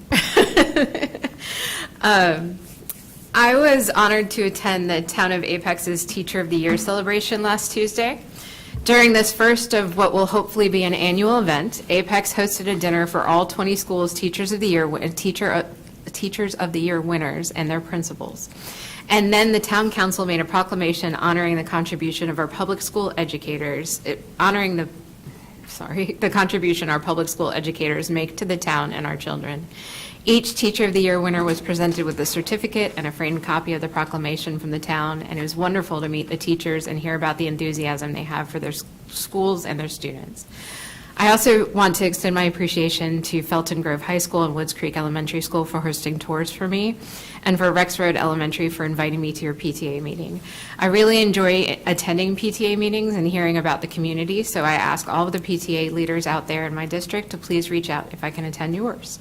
I was honored to attend the Town of Apex's Teacher of the Year celebration last Tuesday. During this first of what will hopefully be an annual event, Apex hosted a dinner for all 20 schools' Teachers of the Year, Teachers of the Year winners and their principals. And then the Town Council made a proclamation honoring the contribution of our public school educators, the contribution our public school educators make to the town and our children. Each Teacher of the Year winner was presented with a certificate and a framed copy of the proclamation from the town, and it was wonderful to meet the teachers and hear about the enthusiasm they have for their schools and their students. I also want to extend my appreciation to Felton Grove High School and Woods Creek Elementary School for hosting tours for me, and for Rex Road Elementary for inviting me to your PTA meeting. I really enjoy attending PTA meetings and hearing about the community, so I ask all of the PTA leaders out there in my district to please reach out if I can attend yours.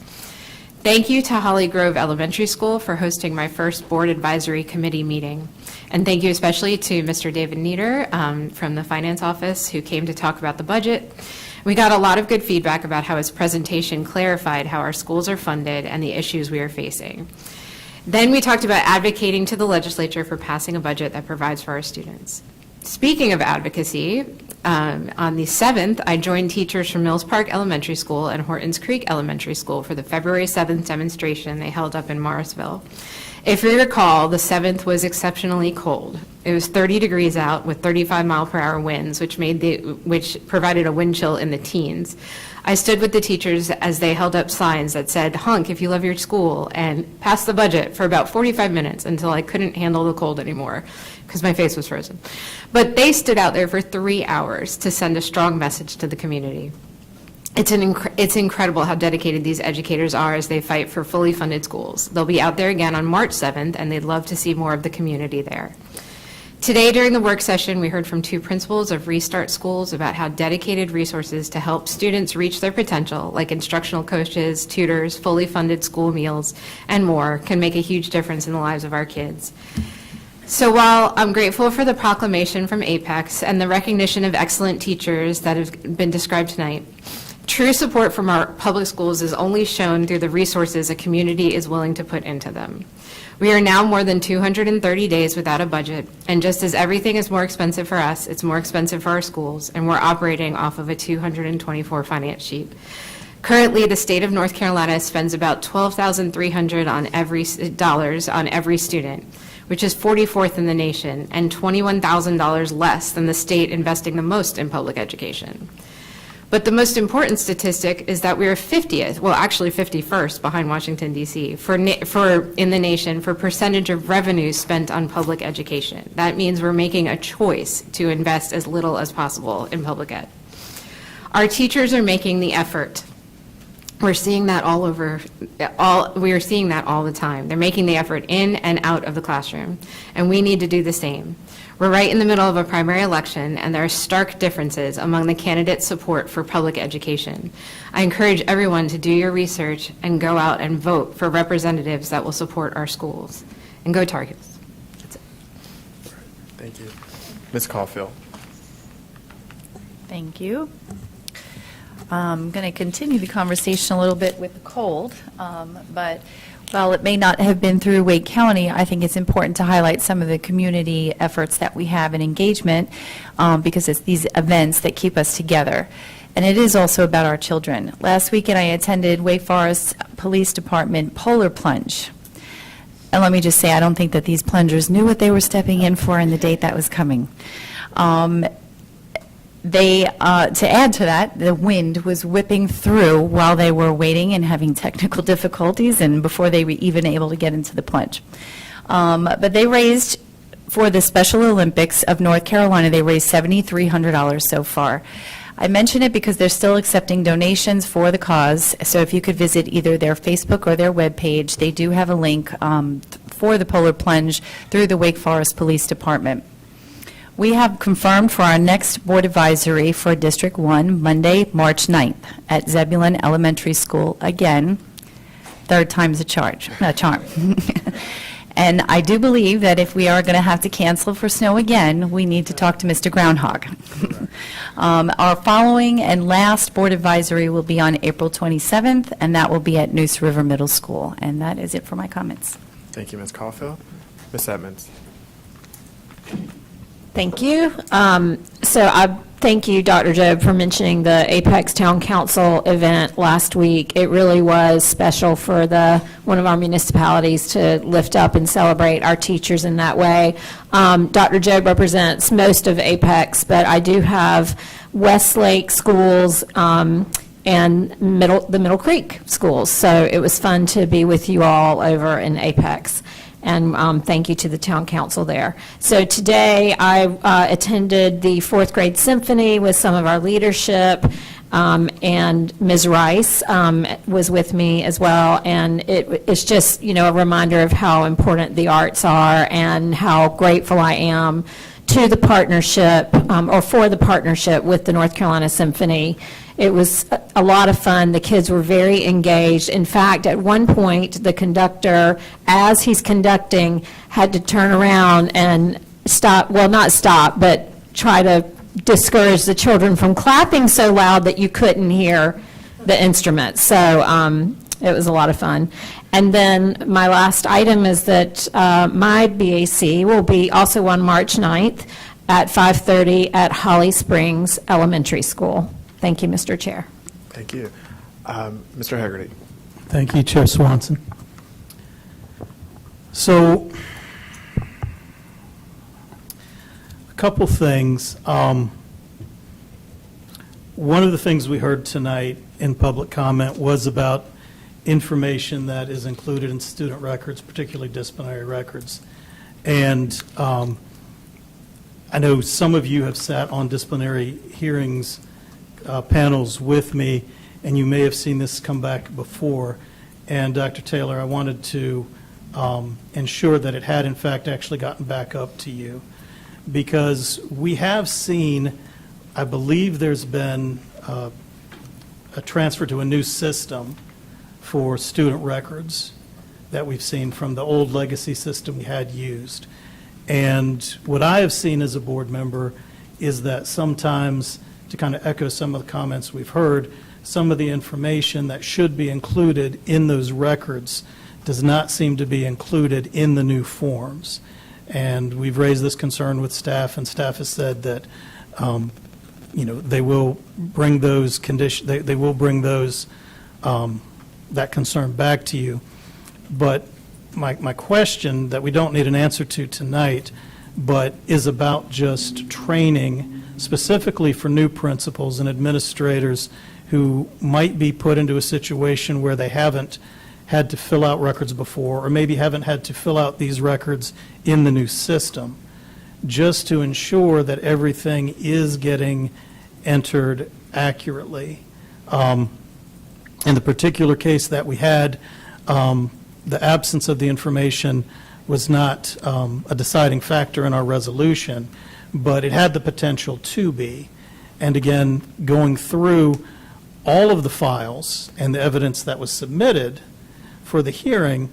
Thank you to Holly Grove Elementary School for hosting my first Board Advisory Committee meeting. And thank you especially to Mr. David Nieder from the Finance Office, who came to talk about the budget. We got a lot of good feedback about how his presentation clarified how our schools are funded and the issues we are facing. Then we talked about advocating to the legislature for passing a budget that provides for our students. Speaking of advocacy, on the 7th, I joined teachers from Mills Park Elementary School and Hortons Creek Elementary School for the February 7th demonstration they held up in Morrisville. If you recall, the 7th was exceptionally cold. It was 30 degrees out with 35-mile-per-hour winds, which provided a wind chill in the teens. I stood with the teachers as they held up signs that said, "Hunk if you love your school," and passed the budget for about 45 minutes until I couldn't handle the cold anymore because my face was frozen. But they stood out there for 3 hours to send a strong message to the community. It's incredible how dedicated these educators are as they fight for fully funded schools. They'll be out there again on March 7th, and they'd love to see more of the community there. Today, during the work session, we heard from 2 principals of Restart Schools about how dedicated resources to help students reach their potential, like instructional coaches, tutors, fully funded school meals, and more, can make a huge difference in the lives of our kids. So while I'm grateful for the proclamation from Apex and the recognition of excellent teachers that have been described tonight, true support from our public schools is only shown through the resources a community is willing to put into them. We are now more than 230 days without a budget, and just as everything is more expensive for us, it's more expensive for our schools, and we're operating off of a 224 finance sheet. Currently, the state of North Carolina spends about $12,300 on every student, which is 44th in the nation, and $21,000 less than the state investing the most in public education. But the most important statistic is that we are 50th, well, actually 51st behind Washington, D.C., in the nation for percentage of revenues spent on public education. That means we're making a choice to invest as little as possible in public ed. Our teachers are making the effort. We're seeing that we are seeing that all the time. They're making the effort in and out of the classroom, and we need to do the same. We're right in the middle of a primary election, and there are stark differences among the candidates' support for public education. I encourage everyone to do your research and go out and vote for representatives that will support our schools. And go Tar Heels. That's it. Thank you. Ms. Caulfield. Thank you. I'm going to continue the conversation a little bit with the cold, but while it may not have been through Wake County, I think it's important to highlight some of the community efforts that we have in engagement, because it's these events that keep us together. And it is also about our children. Last weekend, I attended Wake Forest Police Department Polar Plunge. And let me just say, I don't think that these plungers knew what they were stepping in for and the date that was coming. To add to that, the wind was whipping through while they were waiting and having technical difficulties and before they were even able to get into the plunge. But they raised, for the Special Olympics of North Carolina, they raised $7,300 so far. I mention it because they're still accepting donations for the cause, so if you could visit either their Facebook or their webpage, they do have a link for the Polar Plunge through the Wake Forest Police Department. We have confirmed for our next board advisory for District 1, Monday, March 9th, at Zebulon Elementary School. Again, third time's a charm. And I do believe that if we are going to have to cancel for snow again, we need to talk to Mr. Groundhog. Our following and last board advisory will be on April 27th, and that will be at Neuse River Middle School. And that is it for my comments. Thank you, Ms. Caulfield. Ms. Edmonds. Thank you. So I thank you, Dr. Jobe, for mentioning the Apex Town Council event last week. It really was special for one of our municipalities to lift up and celebrate our teachers in that way. Dr. Jobe represents most of Apex, but I do have Westlake schools and the Middle Creek schools. So it was fun to be with you all over in Apex. And thank you to the town council there. So today I attended the fourth grade symphony with some of our leadership, and Ms. Rice was with me as well. And it's just, a reminder of how important the arts are and how grateful I am to the partnership, or for the partnership with the North Carolina Symphony. It was a lot of fun. The kids were very engaged. In fact, at one point, the conductor, as he's conducting, had to turn around and stop, well, not stop, but try to discourage the children from clapping so loud that you couldn't hear the instruments. So it was a lot of fun. And then my last item is that my BAC will be also on March 9th at 5:30 at Holly Springs Elementary School. Thank you, Mr. Chair. Thank you. Mr. Hegarty. Thank you, Chair Swanson. So, a couple things. One of the things we heard tonight in public comment was about information that is included in student records, particularly disciplinary records. And I know some of you have sat on disciplinary hearings panels with me, and you may have seen this come back before. And Dr. Taylor, I wanted to ensure that it had in fact actually gotten back up to you. because we have seen, I believe there's been a transfer to a new system for student records that we've seen from the old legacy system we had used. And what I have seen as a board member is that sometimes, to kind of echo some of the comments we've heard, some of the information that should be included in those records does not seem to be included in the new forms. And we've raised this concern with staff, and staff has said that, they will bring those they will bring those, that concern back to you. But my question that we don't need an answer to tonight, but is about just training specifically for new principals and administrators who might be put into a situation where they haven't had to fill out records before, or maybe haven't had to fill out these records in the new system, just to ensure that everything is getting entered accurately. In the particular case that we had, the absence of the information was not a deciding factor in our resolution, but it had the potential to be. And again, going through all of the files and the evidence that was submitted for the hearing,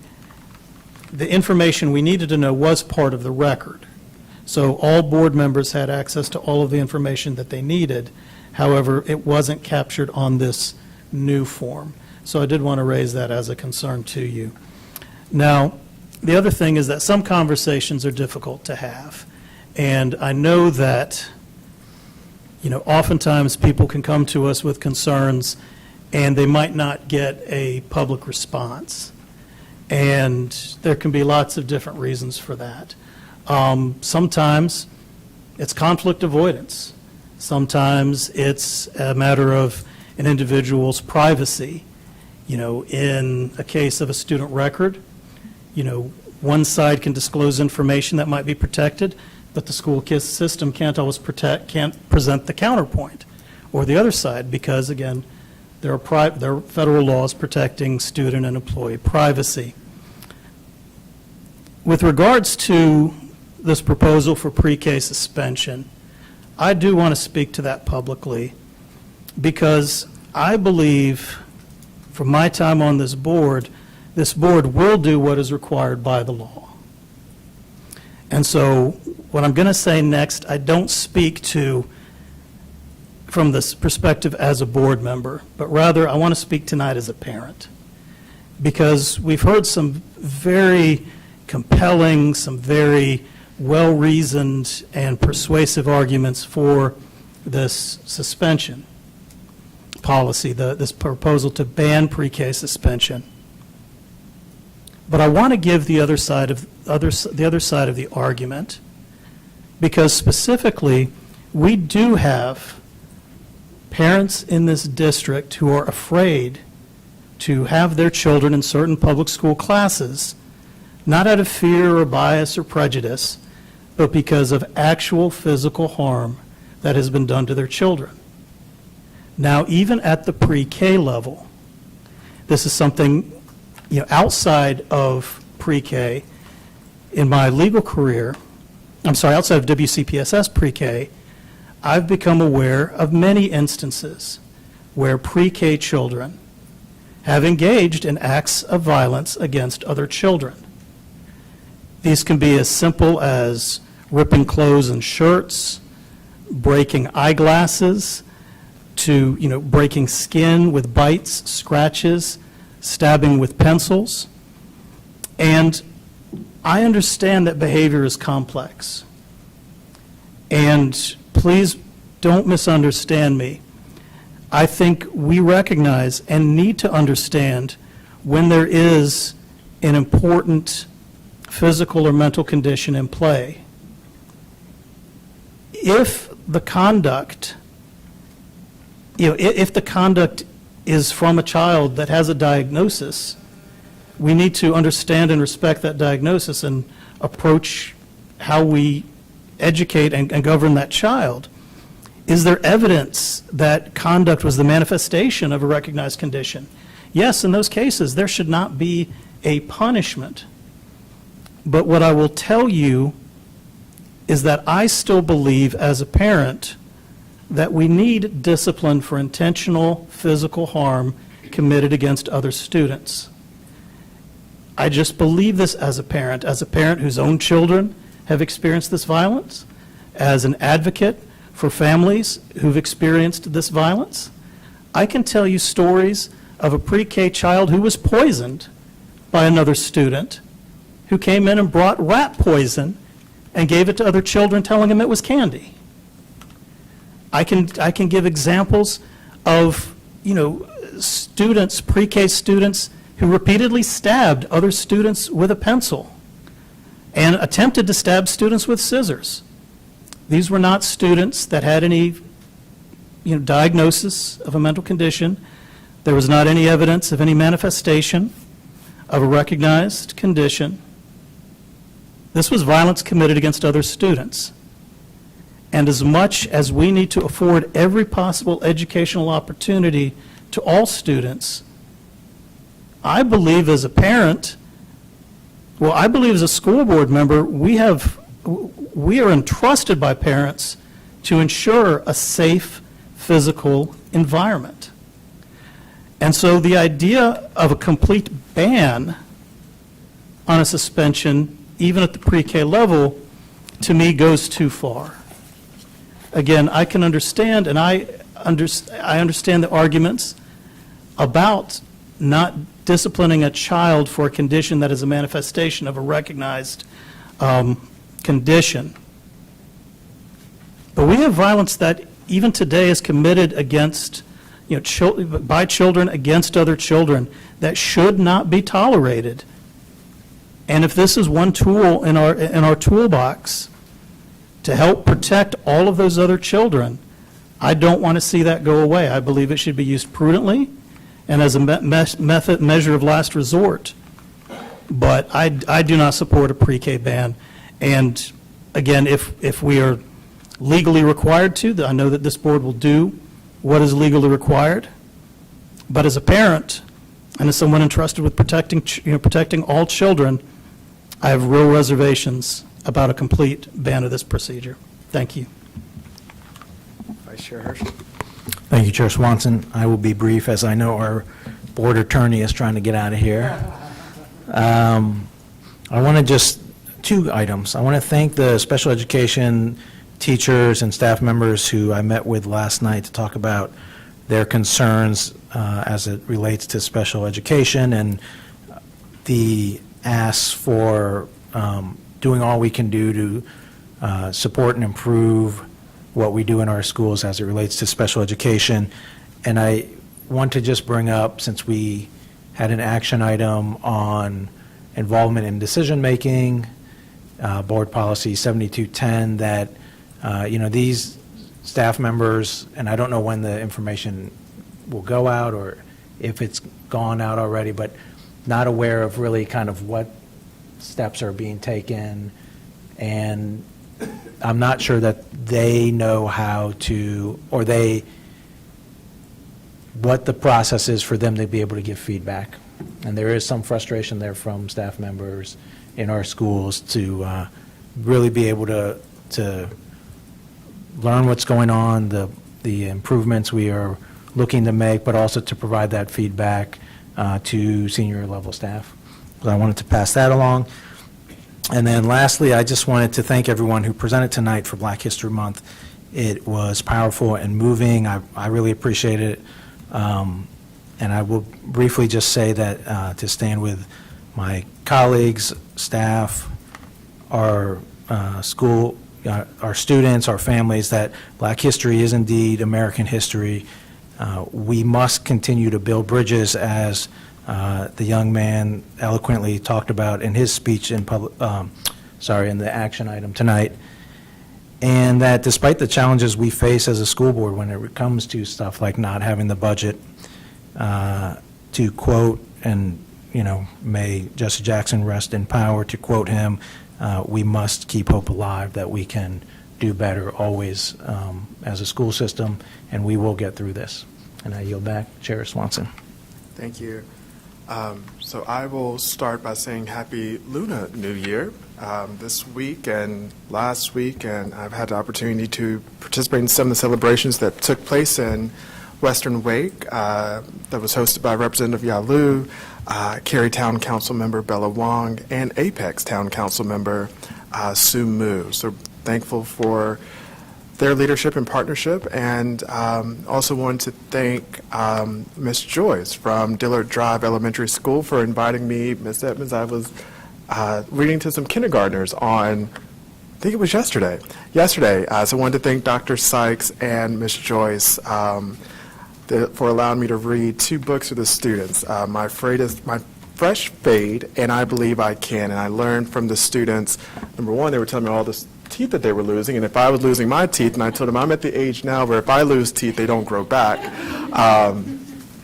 the information we needed to know was part of the record. So all board members had access to all of the information that they needed. However, it wasn't captured on this new form. So I did want to raise that as a concern to you. Now, the other thing is that some conversations are difficult to have. And I know that, oftentimes people can come to us with concerns and they might not get a public response. And there can be lots of different reasons for that. Sometimes it's conflict avoidance. Sometimes it's a matter of an individual's privacy. In a case of a student record, one side can disclose information that might be protected, but the school system can't always can't present the counterpoint, or the other side, because again, there are federal laws protecting student and employee privacy. With regards to this proposal for pre-K suspension, I do want to speak to that publicly, because I believe, from my time on this board will do what is required by the law. And so what I'm going to say next, I don't speak to from this perspective as a board member, but rather I want to speak tonight as a parent, because we've heard some very compelling, some very well-reasoned and persuasive arguments for this suspension policy, this proposal to ban pre-K suspension. But I want to give the other side of the argument, because specifically, we do have parents in this district who are afraid to have their children in certain public school classes, not out of fear or bias or prejudice, but because of actual physical harm that has been done to their children. Now, even at the pre-K level, this is something, outside of pre-K, in my legal career, outside of WCPSS pre-K, I've become aware of many instances where pre-K children have engaged in acts of violence against other children. These can be as simple as ripping clothes and shirts, breaking eyeglasses, to breaking skin with bites, scratches, stabbing with pencils. And I understand that behavior is complex. And please don't misunderstand me. I think we recognize and need to understand when there is an important physical or mental condition in play. If the conduct, if the conduct is from a child that has a diagnosis, we need to understand and respect that diagnosis and approach how we educate and govern that child. Is there evidence that conduct was the manifestation of a recognized condition? Yes, in those cases, there should not be a punishment. But what I will tell you is that I still believe as a parent that we need discipline for intentional physical harm committed against other students. I just believe this as a parent whose own children have experienced this violence, as an advocate for families who've experienced this violence. I can tell you stories of a pre-K child who was poisoned by another student who came in and brought rat poison and gave it to other children, telling them it was candy. I can give examples of, students, pre-K students, who repeatedly stabbed other students with a pencil and attempted to stab students with scissors. These were not students that had any, diagnosis of a mental condition. There was not any evidence of any manifestation of a recognized condition. This was violence committed against other students. And as much as we need to afford every possible educational opportunity to all students, I believe as a parent, I believe as a school board member, we are entrusted by parents to ensure a safe physical environment. And so the idea of a complete ban on a suspension, even at the pre-K level, to me goes too far. Again, I can understand, and I understand the arguments about not disciplining a child for a condition that is a manifestation of a recognized condition. But we have violence that even today is committed against, by children against other children that should not be tolerated. And if this is one tool in our toolbox to help protect all of those other children, I don't want to see that go away. I believe it should be used prudently and as a measure of last resort. But I do not support a pre-K ban. And again, if we are legally required to, I know that this board will do what is legally required. But as a parent and as someone entrusted with protecting all children, I have real reservations about a complete ban of this procedure. Thank you. Vice Chair Hirsch. Thank you, Chair Swanson. I will be brief, as I know our board attorney is trying to get out of here. I want to just, 2 items. I want to thank the special education teachers and staff members who I met with last night to talk about their concerns as it relates to special education and the asks for doing all we can do to support and improve what we do in our schools as it relates to special education. And I want to just bring up, since we had an action item on involvement in decision-making, Board Policy 7210, that, these staff members, and I don't know when the information will go out or if it's gone out already, but not aware of really kind of what steps are being taken, and I'm not sure that they know how to, or what the process is for them to be able to give feedback. And there is some frustration there from staff members in our schools to really be able to learn what's going on, the improvements we are looking to make, but also to provide that feedback to senior level staff. So I wanted to pass that along. And then lastly, I just wanted to thank everyone who presented tonight for Black History Month. It was powerful and moving. I really appreciate it. And I will briefly just say that to stand with my colleagues, staff, our school, our students, our families, that Black history is indeed American history. We must continue to build bridges, as the young man eloquently talked about in his speech in in the action item tonight. And that despite the challenges we face as a school board when it comes to stuff like not having the budget, to quote, and may Jesse Jackson rest in power, to quote him, we must keep hope alive that we can do better always as a school system, and we will get through this. And I yield back, Chair Swanson. Thank you. So I will start by saying Happy Lunar New Year. this week and last week, and I've had the opportunity to participate in some of the celebrations that took place in Western Wake that was hosted by Representative Yalu, Cary Town Council Member Bella Wong, and Apex Town Council Member Sue Moo. So thankful for their leadership and partnership, and also wanted to thank Ms. Joyce from Dillard Drive Elementary School for inviting me. Ms. Edmonds, I was reading to some kindergartners on, I think it was yesterday. So I wanted to thank Dr. Sykes and Ms. Joyce for allowing me to read 2 books to the students. My Fresh Fade and I Believe I Can. And I learned from the students, number one, they were telling me all the teeth that they were losing, and if I was losing my teeth, and I told them I'm at the age now where if I lose teeth, they don't grow back.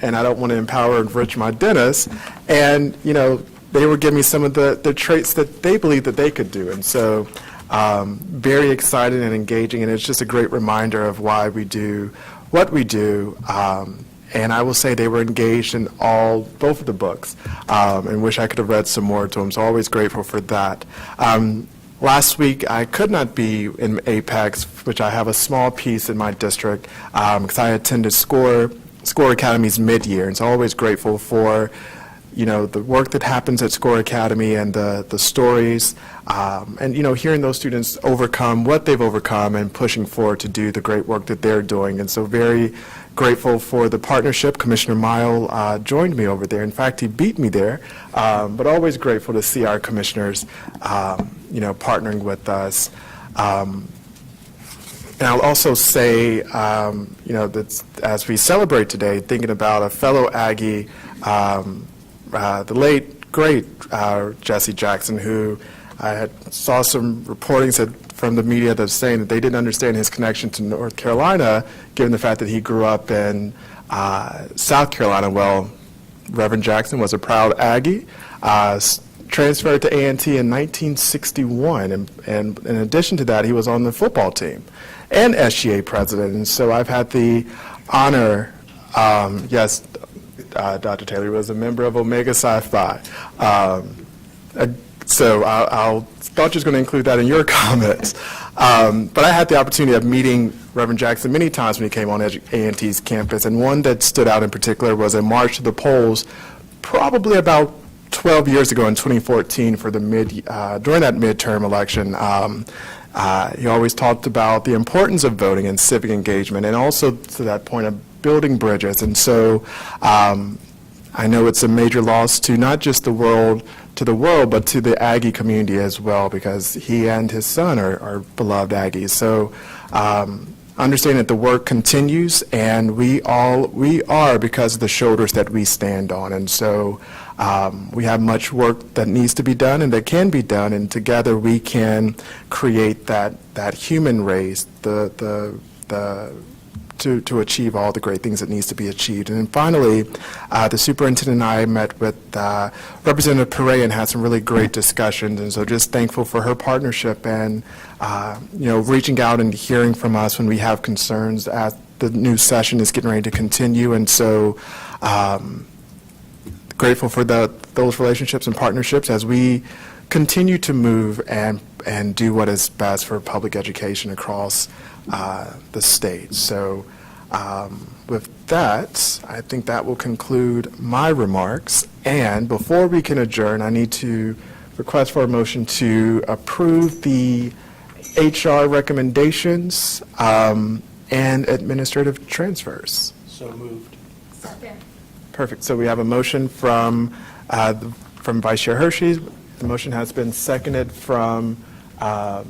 And I don't want to empower and enrich my dentists. And, you know, they were giving me some of the traits that they believe that they could do. And so very excited and engaging, and it's just a great reminder of why we do what we do. And I will say they were engaged in both of the books, and wish I could have read some more to them. So always grateful for that. Last week, I could not be in Apex, which I have a small piece in my district, because I attended SCORE Academy's mid-year, and so always grateful for, you know, the work that happens at SCORE Academy and the stories, and, you know, hearing those students overcome what they've overcome and pushing forward to do the great work that they're doing. And so very grateful for the partnership. Commissioner Mile joined me over there. In fact, he beat me there, but always grateful to see our commissioners, you know, partnering with us. And I'll also say, you know, that as we celebrate today, thinking about a fellow Aggie, the late, great Jesse Jackson, who I saw some reportings from the media that was saying that they didn't understand his connection to North Carolina, given the fact that he grew up in South Carolina. Well, Reverend Jackson was a proud Aggie, transferred to A&T in 1961, and in addition to that, he was on the football team and SGA president. And so I've had the honor, yes, Dr. Taylor was a member of Omega Psi Phi. So I thought you was going to include that in your comments. But I had the opportunity of meeting Reverend Jackson many times when he came on A&T's campus, and one that stood out in particular was a march to the polls probably about 12 years ago in 2014 for the during that midterm election. He always talked about the importance of voting and civic engagement, and also to that point of building bridges. And so I know it's a major loss to not just the world, but to the Aggie community as well, because he and his son are beloved Aggies. So understanding that the work continues, and we are because of the shoulders that we stand on. And so we have much work that needs to be done and that can be done, and together we can create that human race, to achieve all the great things that needs to be achieved. And then finally, the superintendent and I met with Representative Perret and had some really great discussions, and so just thankful for her partnership and, you know, reaching out and hearing from us when we have concerns as the new session is getting ready to continue. And so grateful for those relationships and partnerships as we continue to move and do what is best for public education across the state. So with that, I think that will conclude my remarks. And before we can adjourn, I need to request for a motion to approve the HR recommendations and administrative transfers. So moved. Perfect. So we have a motion from Vice Chair Hershey. The motion has been seconded from by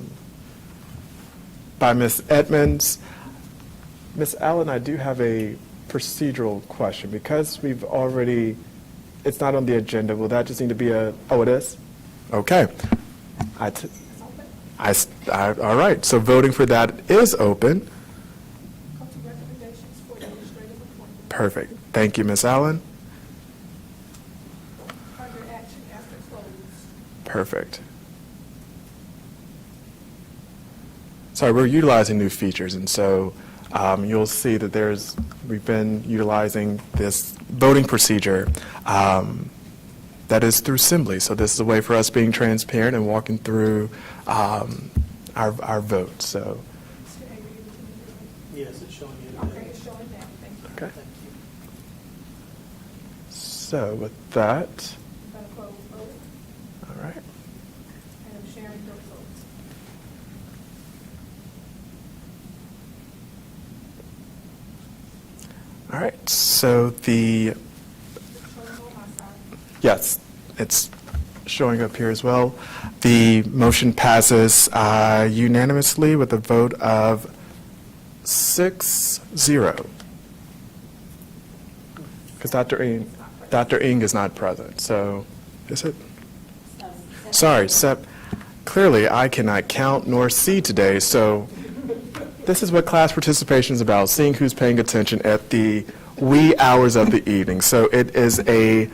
Ms. Edmonds. Ms. Allen, I do have a procedural question. Because it's not on the agenda, will that just need to be oh, it is? Okay. All right, so voting for that is open. Perfect. Thank you, Ms. Allen. Perfect. Sorry, we're utilizing new features, and so you'll see that we've been utilizing this voting procedure that is through Assembly. So this is a way for us being transparent and walking through our vote. So, Yes, it's showing you. okay. So with that, all right. All right, so yes, it's showing up here as well. The motion passes unanimously with a vote of 6-0. Because Dr. Ng is not present, so, is it? Sorry, clearly I cannot count nor see today, so this is what class participation is about, seeing who's paying attention at the wee hours of the evening. So it is the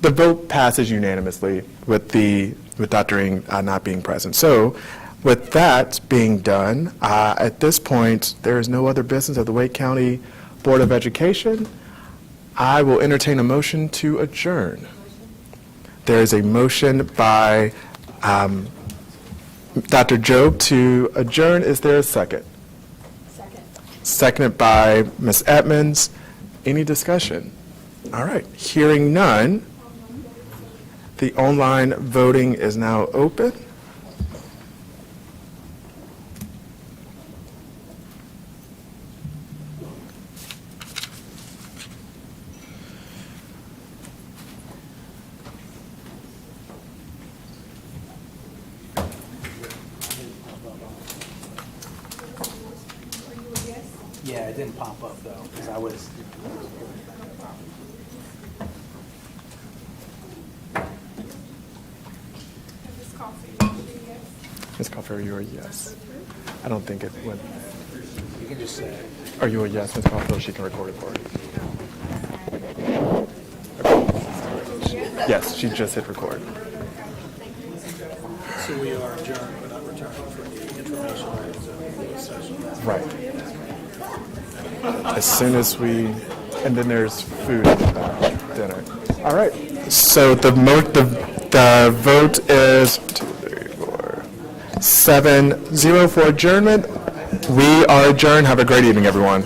vote passes unanimously with Dr. Ng not being present. So with that being done, at this point, there is no other business of the Wake County Board of Education. I will entertain a motion to adjourn. There is a motion by Dr. Job to adjourn. Is there a second? Seconded by Ms. Edmonds. Any discussion? All right, hearing none, the online voting is now open. Yeah, it didn't pop up though, because I was. Ms. Coffey, are you a yes? I don't think it went. You can just say. Are you a yes, Ms. Coffey, or she can record it for you? Yes, she just hit record. So we are adjourned, but not returning for the information session. Right. As soon as and then there's food in the back, dinner. All right. So the vote is 7-0 for adjournment. We are adjourned. Have a great evening, everyone.